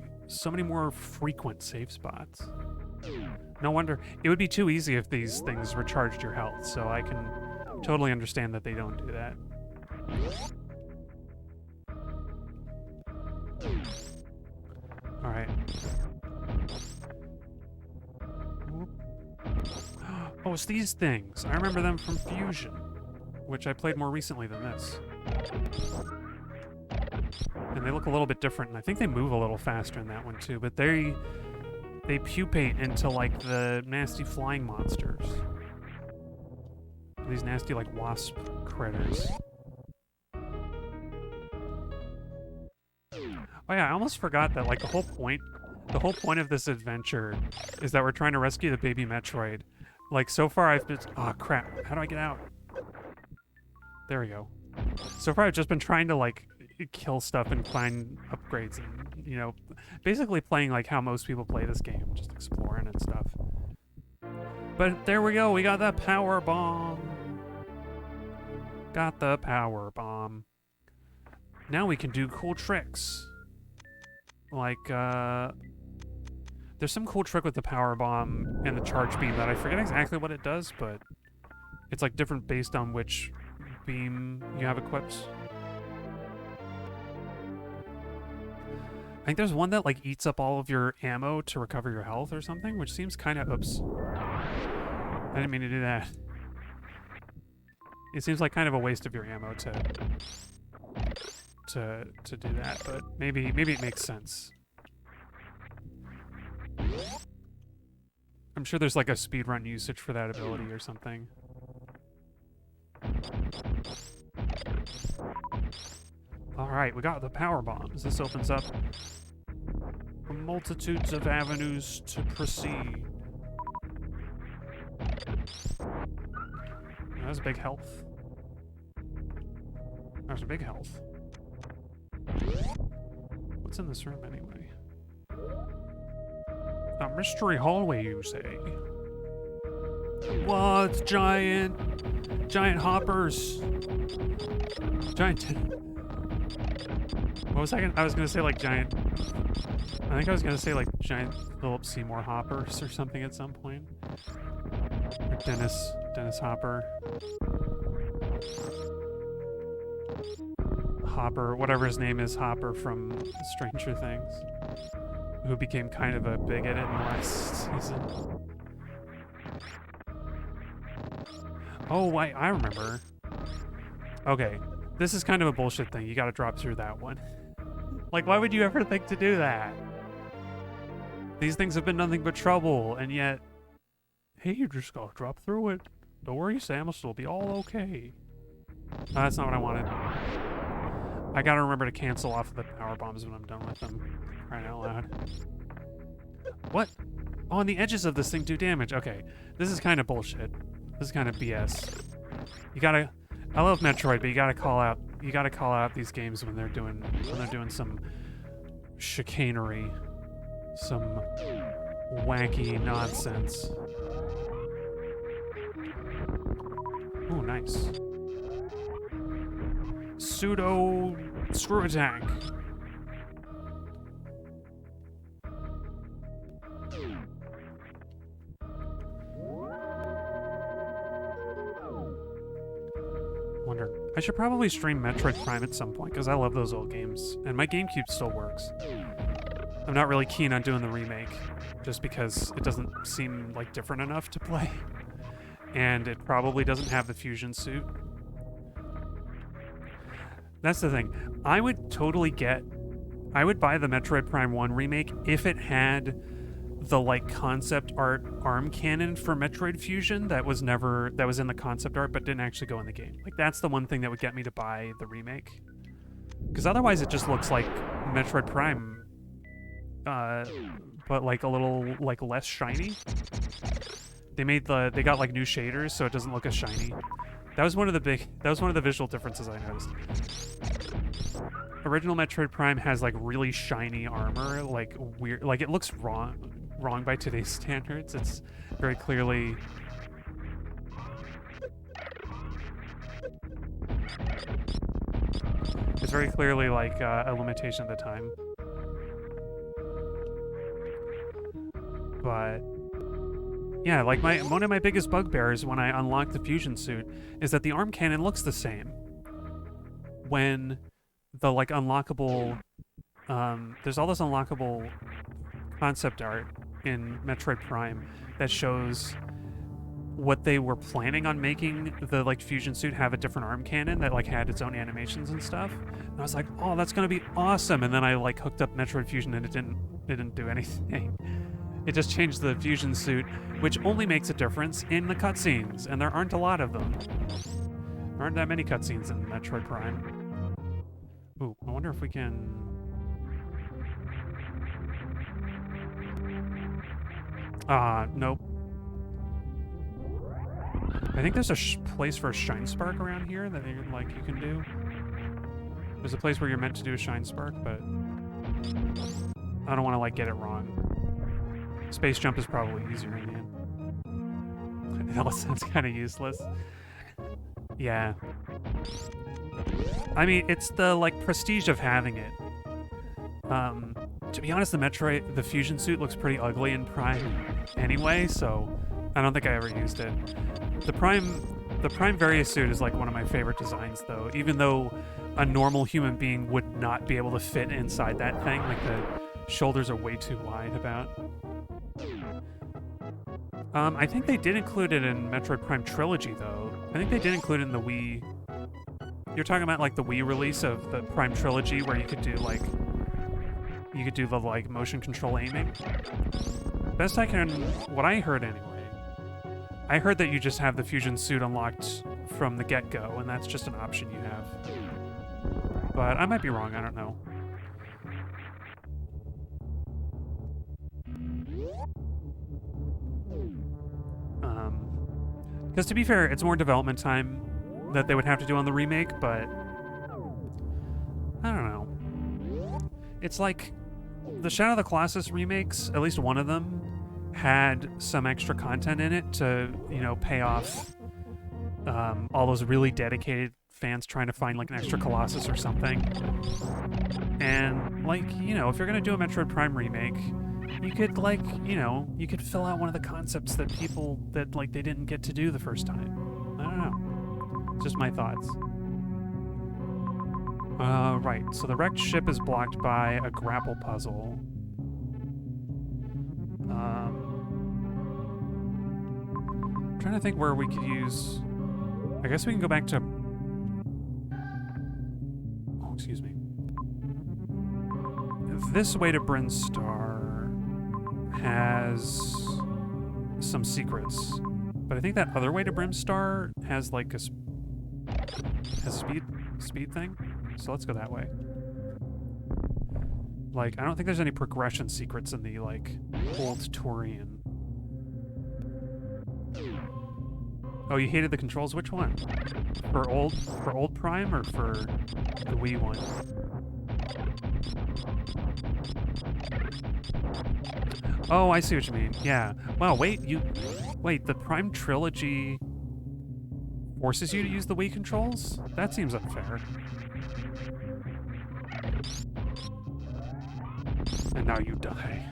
more frequent save spots. No wonder. It would be too easy if these things recharged your health, so I can totally understand that they don't do that. Alright. Oh, it's these things. I remember them from Fusion, which I played more recently than this. And they look a little bit different, and I think they move a little faster in that one too, but they pupate into like the nasty flying monsters. These nasty like wasp critters. Oh yeah, I almost forgot that like the whole point of this adventure is that we're trying to rescue the baby Metroid. Like so far I've been, oh crap, how do I get out? There we go. So far I've just been trying to like kill stuff and find upgrades and, you know, basically playing like how most people play this game, just exploring and stuff. But there we go. We got the power bomb. Got the power bomb. Now we can do cool tricks. Like, there's some cool trick with the power bomb and the charge beam that I forget exactly what it does, but it's like different based on which beam you have equipped. I think there's one that like eats up all of your ammo to recover your health or something, which seems kind of, oops. I didn't mean to do that. It seems like kind of a waste of your ammo to do that, but maybe it makes sense. I'm sure there's like a speedrun usage for that ability or something. Alright, we got the power bombs. This opens up multitudes of avenues to proceed. That was big health. That was a big health. What's in this room anyway? A mystery hallway, you say? What? Giant hoppers. Giant. What was I was gonna say like giant. I think I was gonna say like giant Philip Seymour hoppers or something at some point. Or Dennis Hopper. Hopper, whatever his name is, Hopper from Stranger Things, who became kind of a bigot in the last season. Oh, I remember. Okay, this is kind of a bullshit thing. You gotta drop through that one. Like, why would you ever think to do that? These things have been nothing but trouble, and yet, hey, you just gotta drop through it. Don't worry, Samus, it'll be all okay. No, that's not what I wanted. I gotta remember to cancel off the power bombs when I'm done with them. Crying out loud. What? Oh, and the edges of this thing do damage. Okay, this is kind of bullshit. This is kind of BS. You gotta. I love Metroid, but you gotta call out these games when they're doing some chicanery, some wacky nonsense. Ooh, nice. Pseudo screw attack. Wonder. I should probably stream Metroid Prime at some point because I love those old games, and my GameCube still works. I'm not really keen on doing the remake, just because it doesn't seem like different enough to play, and it probably doesn't have the fusion suit. That's the thing. I would buy the Metroid Prime 1 remake if it had the like concept art arm cannon for Metroid Fusion that was in the concept art but didn't actually go in the game. Like, that's the one thing that would get me to buy the remake. Because otherwise it just looks like Metroid Prime, but like a little like less shiny. They got like new shaders so it doesn't look as shiny. That was one of the visual differences I noticed. Original Metroid Prime has like really shiny armor, like weird, like it looks wrong by today's standards. It's very clearly like a limitation of the time. But yeah, like one of my biggest bugbears when I unlock the fusion suit is that the arm cannon looks the same. When the like unlockable, there's all this unlockable concept art in Metroid Prime that shows what they were planning on making the like fusion suit have a different arm cannon that like had its own animations and stuff. And I was like, oh, that's gonna be awesome. And then I like hooked up Metroid Fusion and it didn't do anything. It just changed the fusion suit, which only makes a difference in the cutscenes, and there aren't a lot of them. There aren't that many cutscenes in Metroid Prime. Ooh, I wonder if we can... Nope. I think there's a place for a Shine Spark around here that you can do. There's a place where you're meant to do a Shine Spark, but I don't want to like get it wrong. Space jump is probably easier in the end. It all sounds kind of useless. Yeah. I mean, it's the, like, prestige of having it. To be honest, the fusion suit looks pretty ugly in Prime anyway, so I don't think I ever used it. The Prime Various suit is like one of my favorite designs, though, even though a normal human being would not be able to fit inside that thing. Like, the shoulders are way too wide about. I think they did include it in Metroid Prime Trilogy, though. I think they did include it in the Wii. You're talking about, like, the Wii release of the Prime Trilogy, where you could do, like, the, like, motion control aiming. Best I can... What I heard, anyway. I heard that you just have the fusion suit unlocked from the get-go, and that's just an option you have. But I might be wrong, I don't know. Because to be fair, it's more development time that they would have to do on the remake, but I don't know. It's like the Shadow of the Colossus remakes, at least one of them, had some extra content in it to, you know, pay off all those really dedicated fans trying to find like an extra Colossus or something. And like, you know, if you're gonna do a Metroid Prime remake, you could, like, you know, you could fill out one of the concepts that people that, like, they didn't get to do the first time. I don't know. Just my thoughts. Right. So the wrecked ship is blocked by a grapple puzzle. I'm trying to think where we could use... I guess we can go back to... Oh, excuse me. This way to Brinstar has some secrets, but I think that other way to Brimstar has like a speed thing. So let's go that way. Like, I don't think there's any progression secrets in the like old Turian. Oh, you hated the controls? Which one? For old Prime or for the Wii one? Oh, I see what you mean. Yeah. Wow, wait, the Prime Trilogy forces you to use the Wii controls? That seems unfair. And now you die.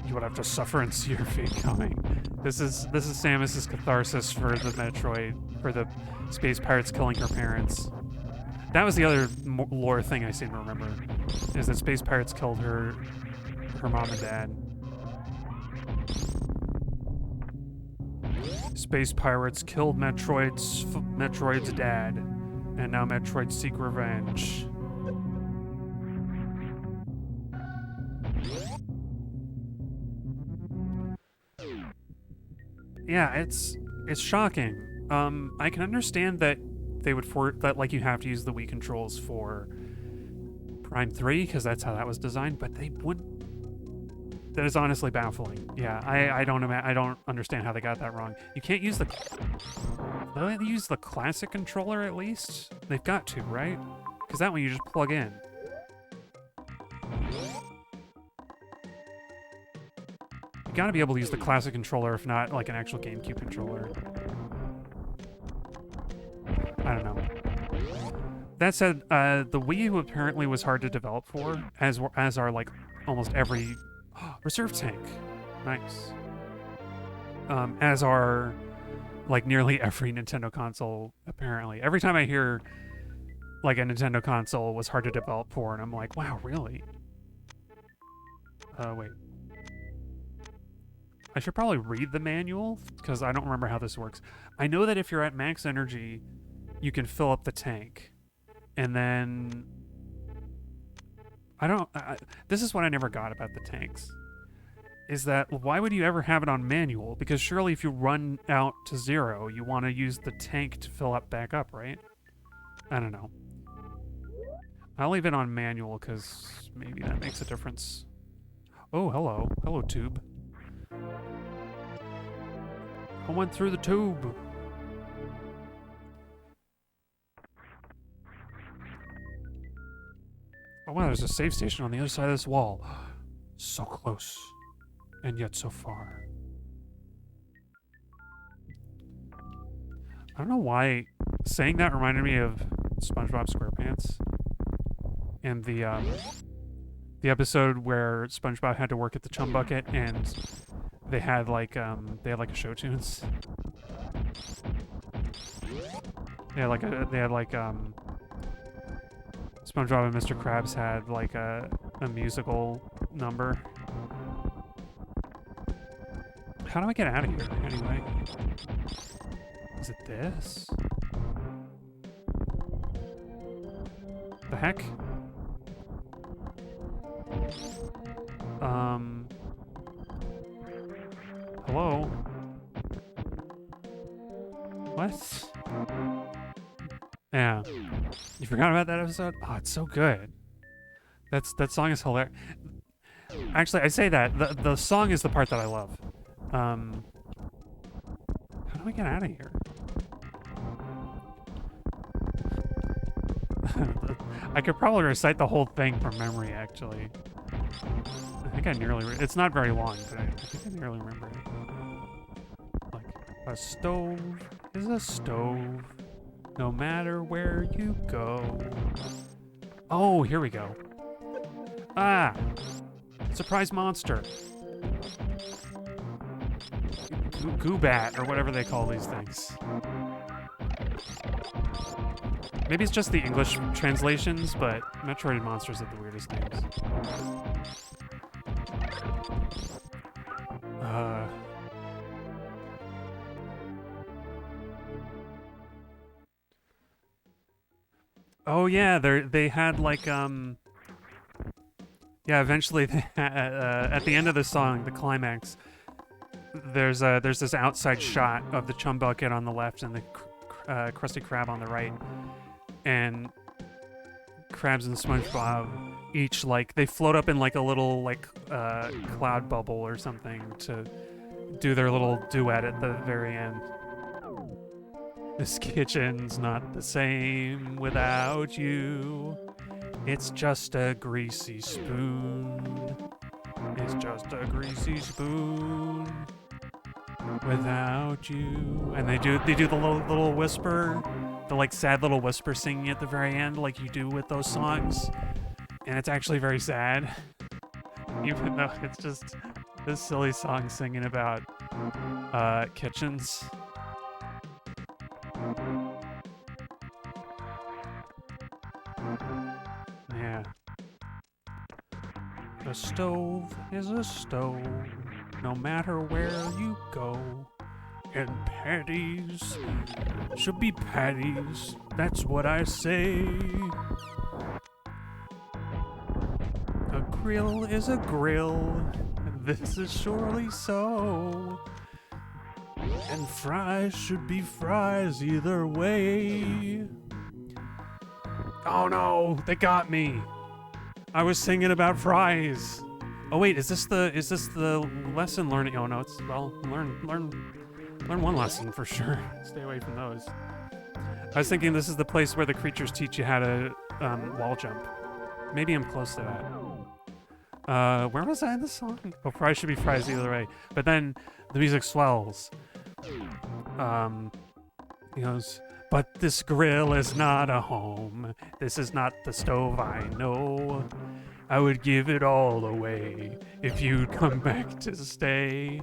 You would have to suffer and see your fate coming. This is Samus's catharsis for the Metroid, for the space pirates killing her parents. That was the other lore thing I seem to remember, is that space pirates killed her mom and dad. Space pirates killed Metroid's dad, and now Metroid seek revenge. Yeah, it's shocking. I can understand that they would like you have to use the Wii controls for Prime 3 because that's how that was designed, but they wouldn't. That is honestly baffling. Yeah, I don't understand how they got that wrong. You can't use they use the classic controller at least. They've got to, right? Because that one you just plug in. You gotta be able to use the classic controller, if not like an actual GameCube controller. I don't know. That said, the Wii U apparently was hard to develop for, as are like almost every reserve tank. Nice. As are like nearly every Nintendo console, apparently. Every time I hear like a Nintendo console was hard to develop for, and I'm like, wow, really? Wait. I should probably read the manual, because I don't remember how this works. I know that if you're at max energy, you can fill up the tank. And then... this is what I never got about the tanks. Is that, why would you ever have it on manual? Because surely if you run out to 0, you want to use the tank to fill up back up, right? I don't know. I'll leave it on manual, because maybe that makes a difference. Oh, hello. Hello, tube. I went through the tube. Oh wow, there's a save station on the other side of this wall. So close. and yet so far. I don't know why saying that reminded me of SpongeBob SquarePants and the episode where SpongeBob had to work at the Chum Bucket and they had like a show tunes. They had SpongeBob and Mr. Krabs had like a musical number. How do I get out of here anyway? Is it this? The heck? Hello? What? Yeah. You forgot about that episode? Oh, it's so good. That song is hilarious. Actually, I say that. The song is the part that I love. How do I get out of here? I could probably recite the whole thing from memory, actually. I think I nearly... It's not very long, but I think I nearly remember it. Like, a stove is a stove, no matter where you go. Oh, here we go. Ah! Surprise monster. Goobat, or whatever they call these things. Maybe it's just the English translations, but Metroid monsters have the weirdest names. Oh yeah, they had like yeah, eventually they at the end of the song, the climax, there's this outside shot of the Chum Bucket on the left and the Krusty Krab on the right, and Krabs and SpongeBob each like they float up in like a little like cloud bubble or something to do their little duet at the very end. This kitchen's not the same without you. It's just a greasy spoon. It's just a greasy spoon without you. And they do the little whisper, the like sad little whisper singing at the very end, like you do with those songs. And it's actually very sad, even though it's just this silly song singing about kitchens. Yeah. A stove is a stove, no matter where you go. And patties should be patties, that's what I say. A grill is a grill, this is surely so. And fries should be fries either way. Oh no, they got me. I was singing about fries. Oh wait, is this the lesson learning? Oh no, it's well, learn one lesson for sure. Stay away from those. I was thinking this is the place where the creatures teach you how to wall jump. Maybe I'm close to that. Where was I in the song? Oh, fries should be fries either way. But then the music swells. He goes, but this grill is not a home. This is not the stove I know. I would give it all away if you'd come back to stay.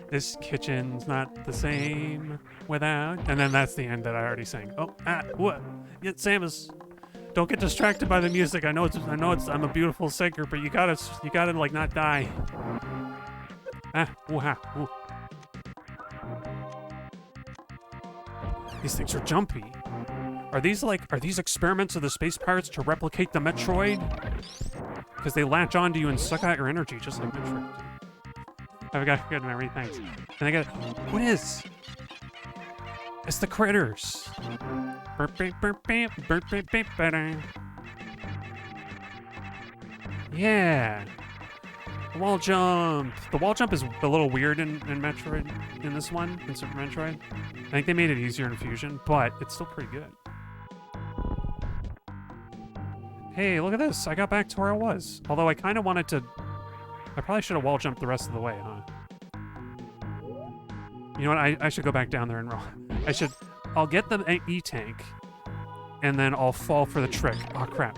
This kitchen's not the same without... And then that's the end that I already sang. Oh, what? Yeah, Samus, don't get distracted by the music. I know I'm a beautiful singer, but you gotta like not die. Ooh. These things are jumpy. Are these experiments of the space pirates to replicate the Metroid? Because they latch onto you and suck out your energy, just like Metroid. I've got good memory, thanks. And I got, what is? It's the critters. Yeah. The wall jump. The wall jump is a little weird in Metroid, in this one, in Super Metroid. I think they made it easier in Fusion, but it's still pretty good. Hey, look at this. I got back to where I was. Although I kind of wanted to I probably should have wall jumped the rest of the way, huh? You know what? I should go back down there and roll. I'll get the E-tank, and then I'll fall for the trick. Oh, crap.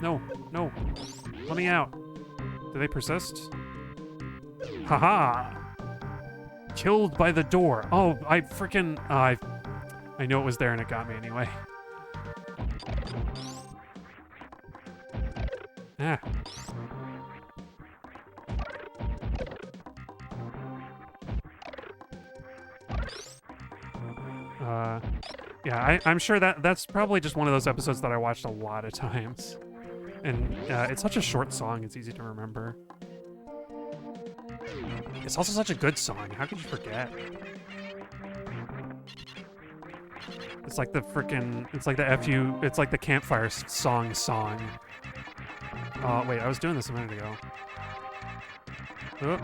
No, no. Let me out. Do they persist? Haha! Killed by the door. Oh, I freaking... I knew it was there and it got me anyway. Ah. Yeah, I'm sure that's probably just one of those episodes that I watched a lot of times. And it's such a short song, it's easy to remember. It's also such a good song, how could you forget? It's like the frickin', it's like the campfire song. Wait, I was doing this a minute ago. Oh.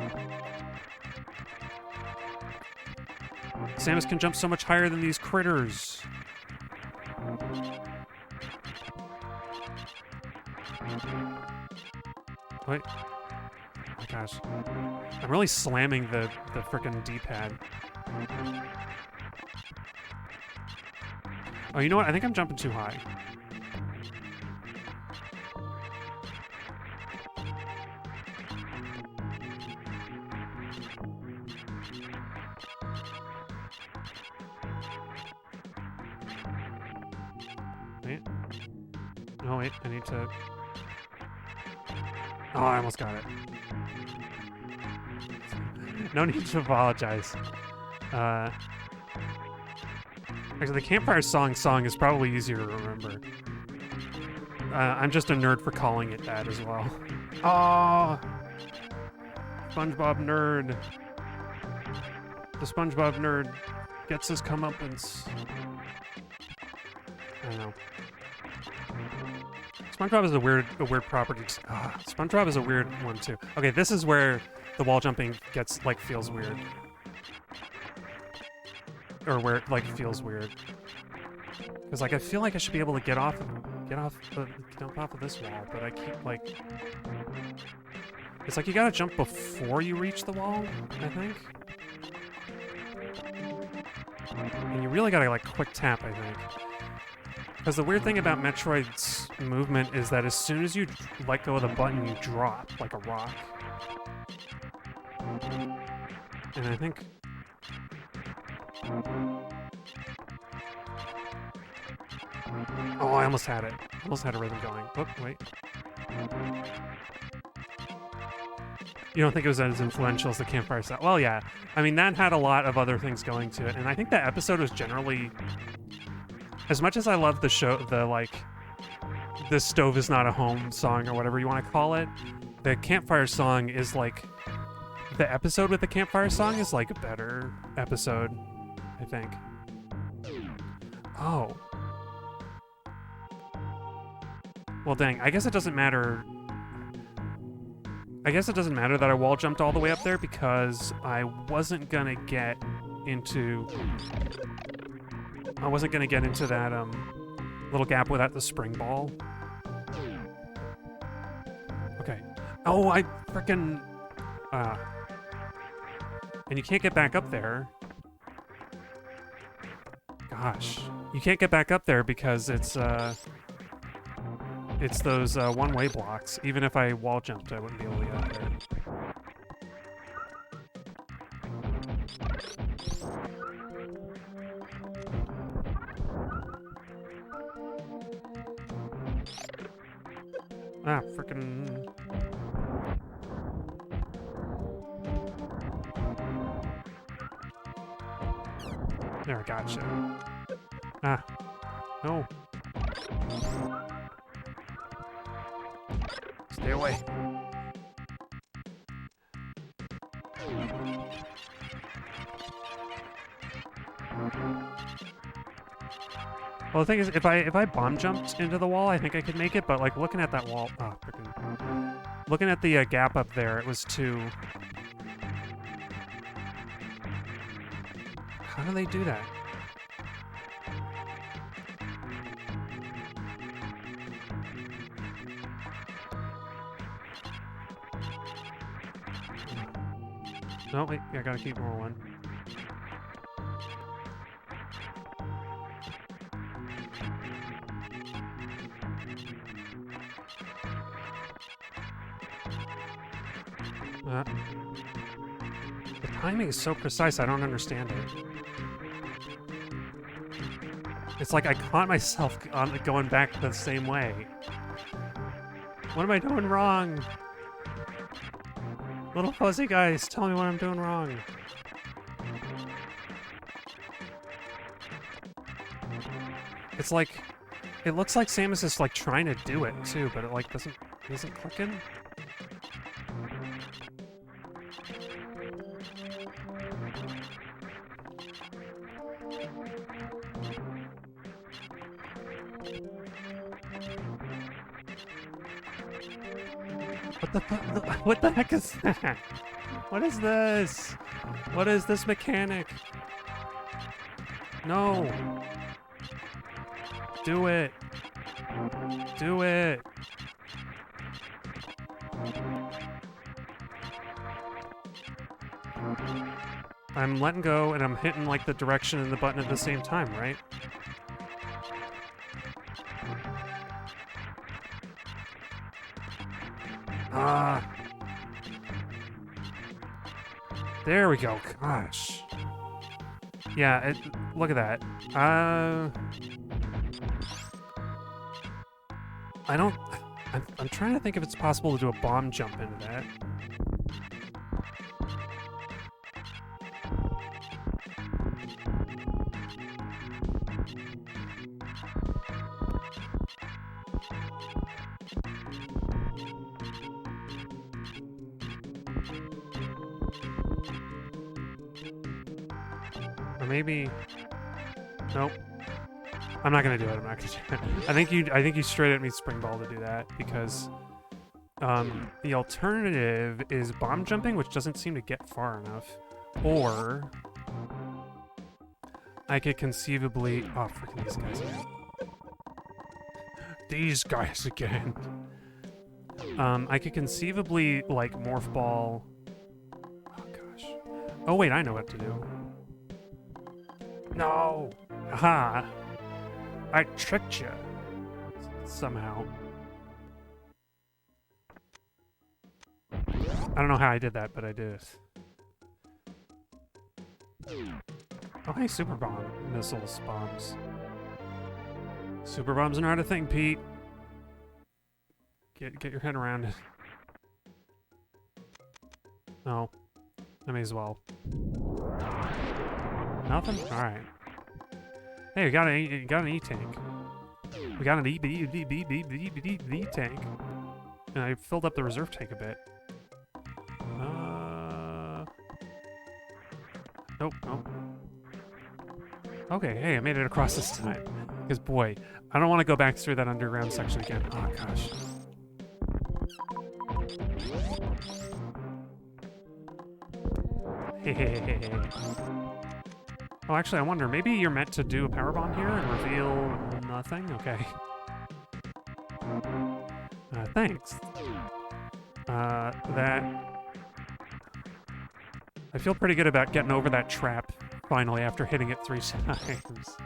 Samus can jump so much higher than these critters. Wait. Oh my gosh. I'm really slamming the frickin' D-pad. Oh, you know what? I think I'm jumping too high. Wait. No, wait. I need to... Oh, I almost got it. No need to apologize. Actually, the campfire song is probably easier to remember. I'm just a nerd for calling it that as well. Oh! SpongeBob nerd. The SpongeBob nerd gets his comeuppance. I don't know. SpongeBob is a weird property. SpongeBob is a weird one too. Okay, this is where the wall jumping feels weird. Or where it feels weird. Because I feel like I should be able to jump off of this wall, but I keep it's like you gotta jump before you reach the wall, I think. And you really gotta quick tap, I think. Because the weird thing about Metroid's movement is that as soon as you let go of the button, you drop like a rock. And I think... Oh, I almost had it. Almost had a rhythm going. Oh, wait. You don't think it was as influential as the campfire set? Well, yeah. I mean, that had a lot of other things going to it, and I think that episode was generally... As much as I love the show, this stove is not a home song or whatever you want to call it, the campfire song is the episode with the campfire song is a better episode, I think. Oh. Well, dang, I guess it doesn't matter. I guess it doesn't matter that I wall jumped all the way up there because I wasn't gonna get into that little gap without the spring ball. Okay. Oh, I frickin' and you can't get back up there. Gosh. You can't get back up there because it's those one-way blocks. Even if I wall jumped, I wouldn't be able to get up there. Ah, frickin'... There, I gotcha. Ah. No. Stay away. Well, the thing is, if I bomb jumped into the wall, I think I could make it. But looking at that wall, looking at the gap up there, it was too. How do they do that? No, wait, I gotta keep rolling. The timing is so precise, I don't understand it. It's like I caught myself on going back the same way. What am I doing wrong? Little fuzzy guys, tell me what I'm doing wrong. It's like, it looks like Samus is like trying to do it too, but it like isn't clicking. What the heck is that? What is this? What is this mechanic? No. Do it. Do it. I'm letting go and I'm hitting like the direction and the button at the same time, right? Ah. There we go. Gosh. Yeah, look at that. I'm trying to think if it's possible to do a bomb jump into that. Or maybe... Nope. I'm not gonna do it. I'm not gonna do it. I think you straight at me spring ball to do that because the alternative is bomb jumping, which doesn't seem to get far enough, or I could conceivably freaking these guys again. These guys again. I could conceivably like morph ball. Oh gosh. Oh wait, I know what to do. No. Aha. I tricked you. Somehow. I don't know how I did that, but I did. Oh, hey, super bomb. Missiles, bombs. Super bombs are not a thing, Pete. Get your head around it. Oh. I may as well. Nothing? Alright. Hey, we got an E-tank. We got an E-tank. And I filled up the reserve tank a bit. Nope, nope. Okay, hey, I made it across this time. Because, boy, I don't want to go back through that underground section again. Oh, gosh. Hey. Oh, actually, I wonder, maybe you're meant to do a power bomb here and reveal nothing? Okay. Thanks. I feel pretty good about getting over that trap, finally, after hitting it 3 times.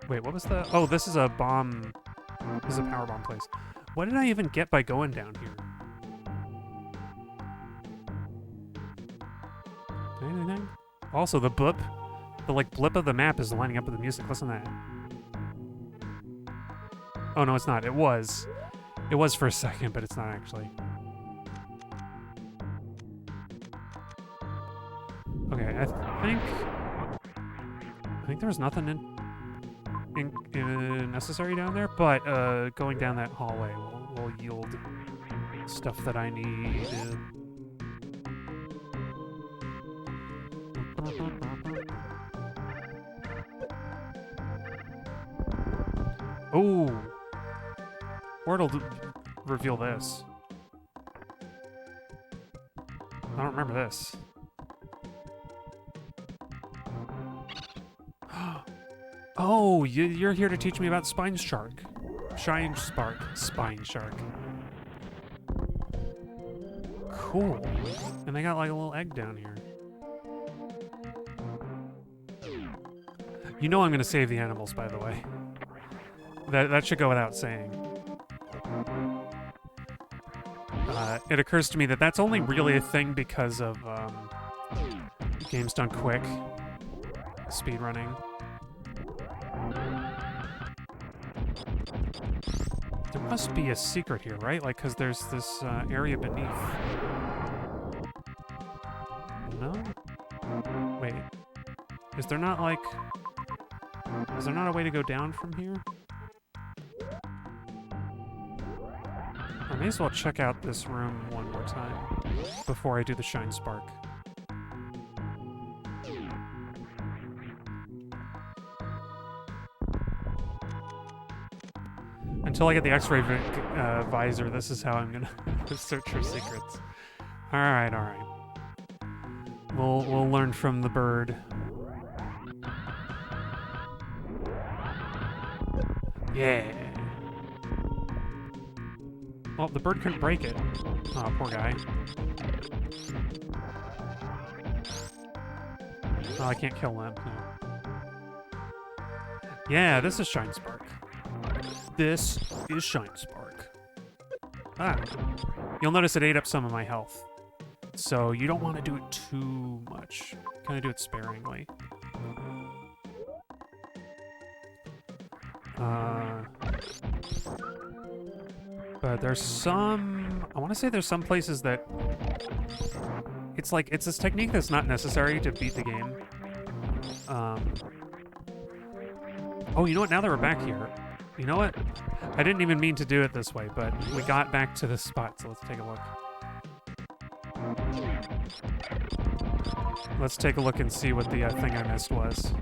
Wait, what was the... Oh, this is a bomb... This is a power bomb place. What did I even get by going down here? Anything? Also, the blip. The, like, blip of the map is lining up with the music. Listen to that. Oh, no, it's not. It was. It was for a second, but it's not actually. Okay, I think there was nothing necessary down there, but going down that hallway will yield stuff that I need. Oh, or it'll reveal this. I don't remember this. Oh, you're here to teach me about Spine Shark. Spine Shark. cool. And they got like a little egg down here. You know I'm gonna save the animals, by the way. That should go without saying. It occurs to me that that's only really a thing because of games done quick, speedrunning. There must be a secret here, right? Like, because there's this area beneath. No? Wait. Is there not, like... Is there not a way to go down from here? I may as well check out this room one more time before I do the Shine Spark. Until I get the X-ray visor, this is how I'm gonna search for secrets. All right. We'll learn from the bird. Yeah. Well, the bird couldn't break it. Oh, poor guy. Oh, I can't kill him. No. Yeah, this is Shine Spark. This is Shine Spark. Ah. You'll notice it ate up some of my health. So you don't want to do it too much. Kind of do it sparingly. But there's some... I want to say there's some places that... It's like, it's this technique that's not necessary to beat the game. Oh, you know what? Now that we're back here, you know what? I didn't even mean to do it this way, but we got back to this spot, so let's take a look. Let's take a look and see what the thing I missed was.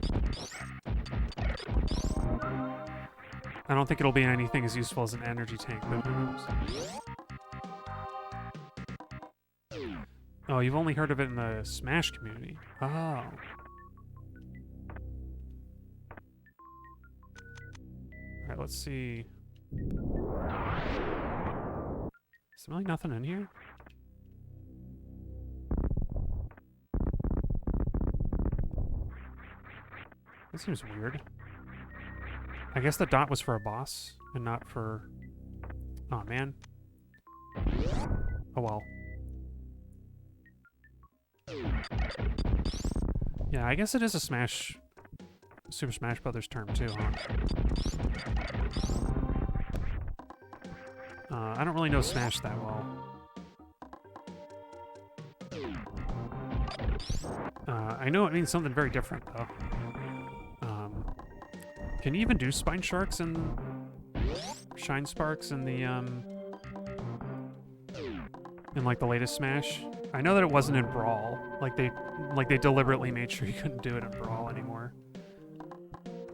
I don't think it'll be anything as useful as an energy tank, but who knows? Oh, you've only heard of it in the Smash community. Oh. Alright, let's see. Is there really nothing in here? That seems weird. I guess the dot was for a boss, and not for... Oh, man. Oh, well. Yeah, I guess it is a Smash... Super Smash Brothers term, too, huh? I don't really know Smash that well. I know it means something very different, though. Can you even do Spine Sharks and Shine Sparks in the, in, like, the latest Smash? I know that it wasn't in Brawl. Like, they deliberately made sure you couldn't do it in Brawl anymore.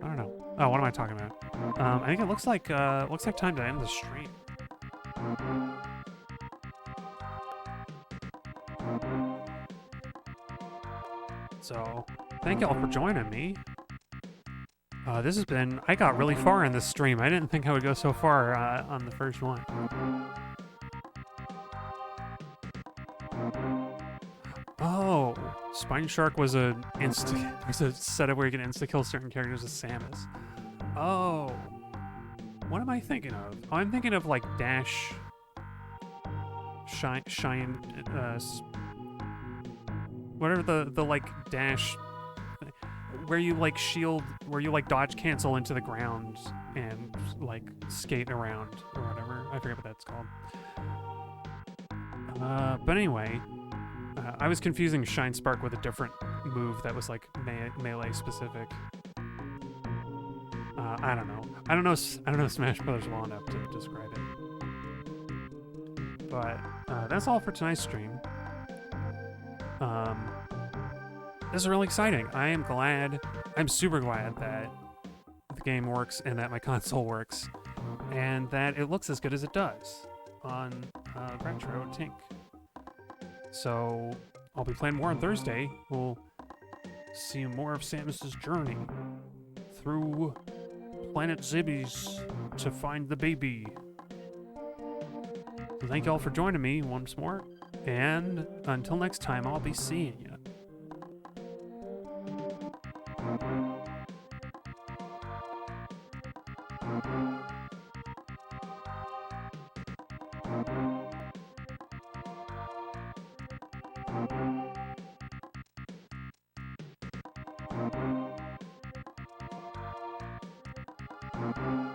I don't know. Oh, what am I talking about? I think it looks like time to end the stream. So, thank y'all for joining me. This has been... I got really far in this stream. I didn't think I would go so far on the first one. Oh, Spine Shark was a setup where you can insta-kill certain characters with Samus. Oh. What am I thinking of? Oh, I'm thinking of, like, Dash... Shine... whatever the like, Dash... where you, like, shield... where you, like, dodge cancel into the ground and, like, skate around or whatever. I forget what that's called. But anyway... I was confusing Shine Spark with a different move that was, like, melee specific. I don't know. I don't know Smash Brothers well enough to describe it. But that's all for tonight's stream. This is really exciting. I'm super glad that the game works and that my console works, and that it looks as good as it does on Retro Tink. So I'll be playing more on Thursday. We'll see more of Samus's journey through Planet Zibbies to find the baby. So thank y'all for joining me once more, And until next time, I'll be seeing you. you